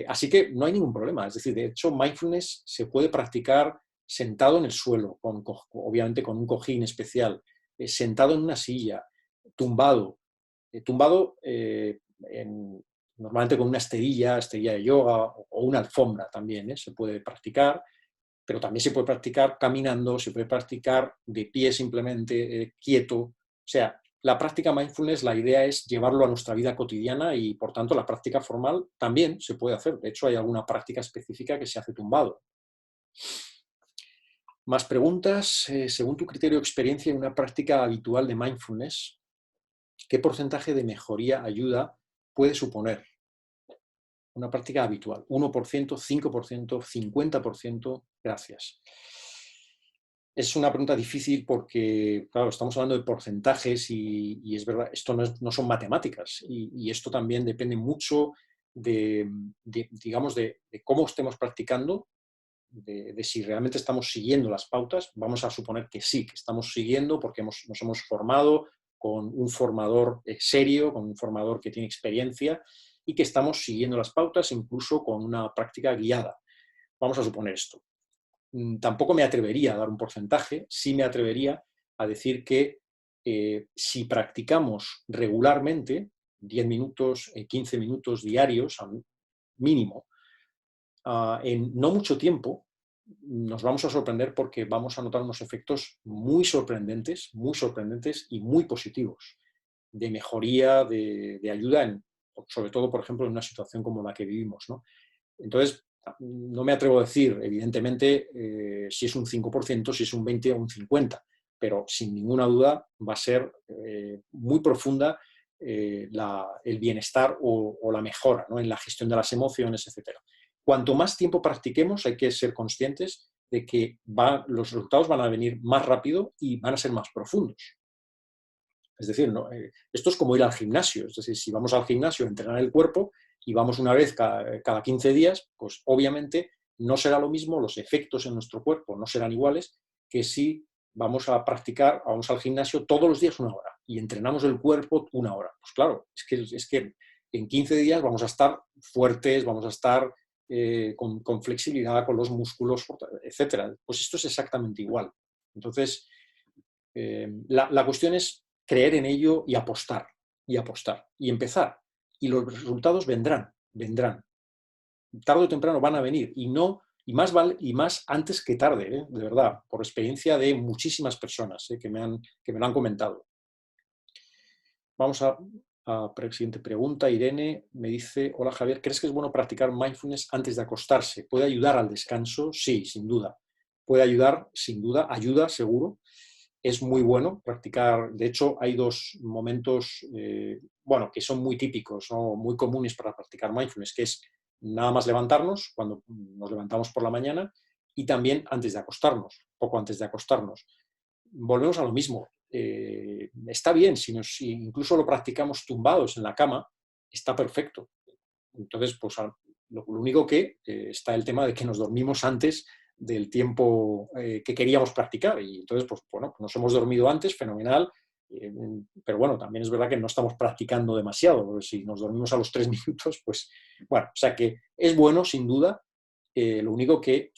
Así que no hay ningún problema. Es decir, de hecho, mindfulness se puede practicar sentado en el suelo, obviamente con un cojín especial, sentado en una silla, tumbado, normalmente con una esterilla de yoga o una alfombra también, se puede practicar, pero también se puede practicar caminando, se puede practicar de pie simplemente, quieto. O sea, la práctica mindfulness, la idea es llevarlo a nuestra vida cotidiana y, por tanto, la práctica formal también se puede hacer. De hecho, hay alguna práctica específica que se hace tumbado. Más preguntas. Según tu criterio o experiencia en una práctica habitual de mindfulness, ¿qué porcentaje de mejoría, ayuda puede suponer una práctica habitual? ¿1%, 5%, 50%? Gracias. Es una pregunta difícil porque, claro, estamos hablando de porcentajes y es verdad, esto no son matemáticas y esto también depende mucho digamos, de cómo estemos practicando, de si realmente estamos siguiendo las pautas. Vamos a suponer que sí, que estamos siguiendo porque nos hemos formado con un formador serio, con un formador que tiene experiencia y que estamos siguiendo las pautas incluso con una práctica guiada. Vamos a suponer esto. Tampoco me atrevería a dar un porcentaje, sí me atrevería a decir que si practicamos regularmente, 10 minutos, 15 minutos diarios, mínimo, en no mucho tiempo, nos vamos a sorprender porque vamos a notar unos efectos muy sorprendentes y muy positivos de mejoría, de ayuda, sobre todo, por ejemplo, en una situación como la que vivimos, ¿no? Entonces, no me atrevo a decir, evidentemente, si es un 5%, si es un 20% o un 50%, pero sin ninguna duda va a ser muy profunda el bienestar o la mejora, ¿no? En la gestión de las emociones, etc. Cuanto más tiempo practiquemos, hay que ser conscientes de que los resultados van a venir más rápido y van a ser más profundos. Es decir, ¿no? Esto es como ir al gimnasio. Es decir, si vamos al gimnasio a entrenar el cuerpo y vamos una vez cada 15 días, pues obviamente no será lo mismo, los efectos en nuestro cuerpo no serán iguales que si vamos al gimnasio todos los días 1 hora y entrenamos el cuerpo 1 hora. Pues claro, es que en 15 días vamos a estar fuertes, vamos a estar con flexibilidad, con los músculos, etc. Pues esto es exactamente igual. Entonces, la cuestión es creer en ello y apostar, y empezar. Y los resultados vendrán. Tarde o temprano van a venir, y más antes que tarde, de verdad, por experiencia de muchísimas personas que me lo han comentado. Vamos a siguiente pregunta. Irene me dice: hola Javier, ¿crees que es bueno practicar mindfulness antes de acostarse? ¿Puede ayudar al descanso? Sí, sin duda. Puede ayudar, sin duda, ayuda seguro. es muy bueno practicar. De hecho, hay dos momentos, bueno, que son muy típicos, ¿no? Muy comunes para practicar mindfulness, que es nada más levantarnos, cuando nos levantamos por la mañana, y también antes de acostarnos, poco antes de acostarnos. Volvemos a lo mismo. Está bien, si incluso lo practicamos tumbados en la cama, está perfecto. Entonces, pues lo único que está el tema de que nos dormimos antes del tiempo que queríamos practicar. Y entonces, pues bueno, nos hemos dormido antes, fenomenal. Pero bueno, también es verdad que no estamos practicando demasiado, porque si nos dormimos a los 3 minutos, pues bueno, o sea que es bueno, sin duda. Lo único que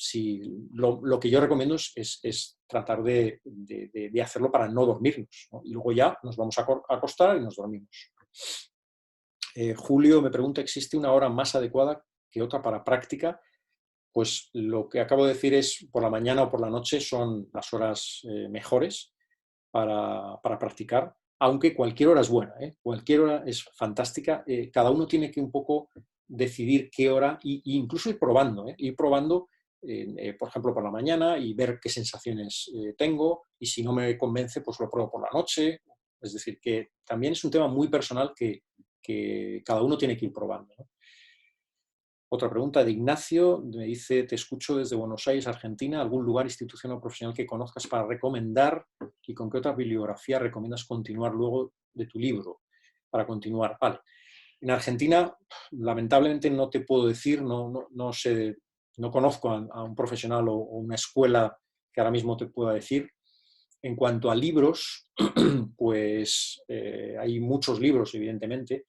lo que yo recomiendo es tratar de hacerlo para no dormirnos, ¿no? Y luego ya nos vamos a acostar y nos dormimos. Julio me pregunta, ¿existe una hora más adecuada que otra para práctica? Pues lo que acabo de decir es, por la mañana o por la noche son las horas mejores para practicar, aunque cualquier hora es buena, ¿eh? Cualquier hora es fantástica. Cada uno tiene que un poco decidir qué hora e incluso ir probando, ¿eh? Ir probando, por ejemplo, por la mañana y ver qué sensaciones tengo, y si no me convence, pues lo pruebo por la noche. Es decir, que también es un tema muy personal que cada uno tiene que ir probando, ¿no? Otra pregunta de Ignacio, me dice, te escucho desde Buenos Aires, Argentina, ¿algún lugar, institución o profesional que conozcas para recomendar? ¿Y con qué otra bibliografía recomiendas continuar luego de tu libro? Para continuar, vale. En Argentina, lamentablemente no te puedo decir, no sé, no conozco a un profesional o una escuela que ahora mismo te pueda decir. En cuanto a libros, pues hay muchos libros, evidentemente.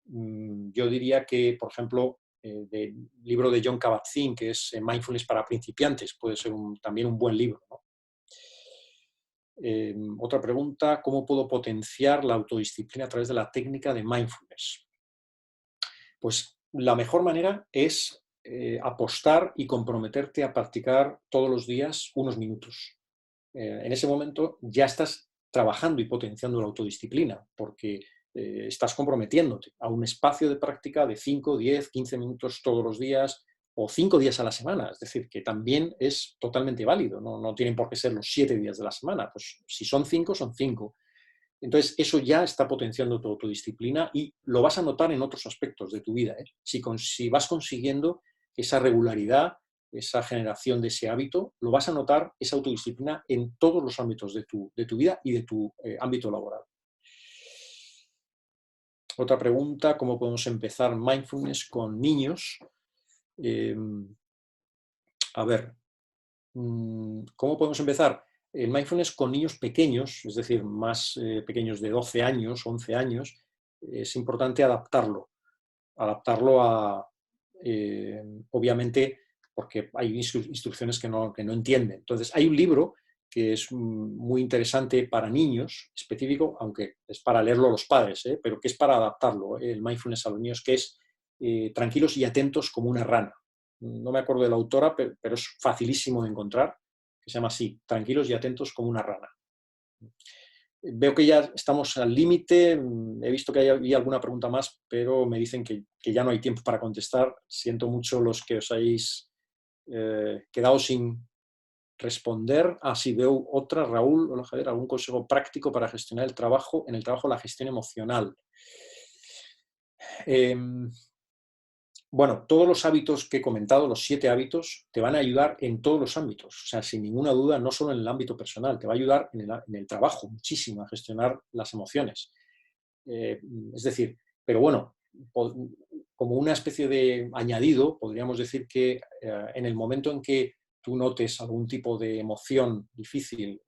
Yo diría que, por ejemplo, del libro de John Kabat-Zinn, que es Mindfulness para principiantes, puede ser también un buen libro, ¿no? Otra pregunta, ¿cómo puedo potenciar la autodisciplina a través de la técnica de mindfulness? Pues la mejor manera es apostar y comprometerte a practicar todos los días unos minutos. En ese momento ya estás trabajando y potenciando la autodisciplina, porque estás comprometiéndote a un espacio de práctica de 5, 10, 15 minutos todos los días o 5 días a la semana. Es decir, que también es totalmente válido. No tienen por qué ser los 7 días de la semana. Pues si son 5, son 5. Entonces, eso ya está potenciando tu autodisciplina y lo vas a notar en otros aspectos de tu vida, ¿eh? Si vas consiguiendo esa regularidad, esa generación de ese hábito, lo vas a notar, esa autodisciplina, en todos los ámbitos de tu vida y de tu ámbito laboral. Otra pregunta, ¿cómo podemos empezar mindfulness con niños? A ver, ¿cómo podemos empezar? El mindfulness con niños pequeños, es decir, más pequeños de 12 años, 11 años, es importante adaptarlo a, obviamente, porque hay instrucciones que no entienden. Entonces, hay un libro que es muy interesante para niños, específico, aunque es para leerlo los padres, pero que es para adaptarlo, el mindfulness a los niños, que es Tranquilos y atentos como una rana. No me acuerdo de la autora, pero es facilísimo de encontrar, que se llama así, Tranquilos y atentos como una rana. Veo que ya estamos al límite, he visto que había alguna pregunta más, pero me dicen que ya no hay tiempo para contestar. Siento mucho los que os hayáis quedado sin responder. Sí, veo otra, Raúl. Hola Javier, ¿algún consejo práctico para gestionar el trabajo, en el trabajo la gestión emocional? Bueno, todos los hábitos que he comentado, los 7 hábitos, te van a ayudar en todos los ámbitos. O sea, sin ninguna duda, no solo en el ámbito personal, te va a ayudar en el trabajo muchísimo a gestionar las emociones. Es decir, pero bueno, como una especie de añadido, podríamos decir que en el momento en que tú notes algún tipo de emoción difícil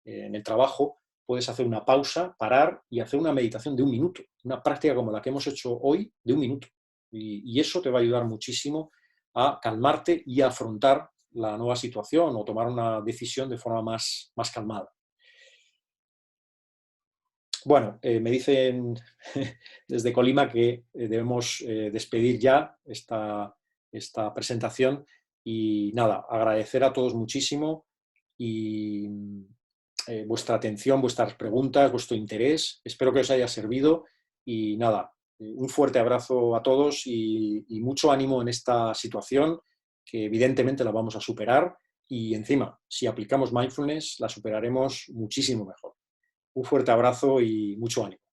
en el trabajo, puedes hacer una pausa, parar y hacer una meditación de 1 minuto, una práctica como la que hemos hecho hoy de 1 minuto. Y eso te va a ayudar muchísimo a calmarte y a afrontar la nueva situación o tomar una decisión de forma más calmada. Bueno, me dicen desde Colima que debemos despedir ya esta presentación y nada, agradecer a todos muchísimo y vuestra atención, vuestras preguntas, vuestro interés. Espero que os haya servido y nada, un fuerte abrazo a todos y mucho ánimo en esta situación que evidentemente la vamos a superar y encima, si aplicamos mindfulness, la superaremos muchísimo mejor. Un fuerte abrazo y mucho ánimo.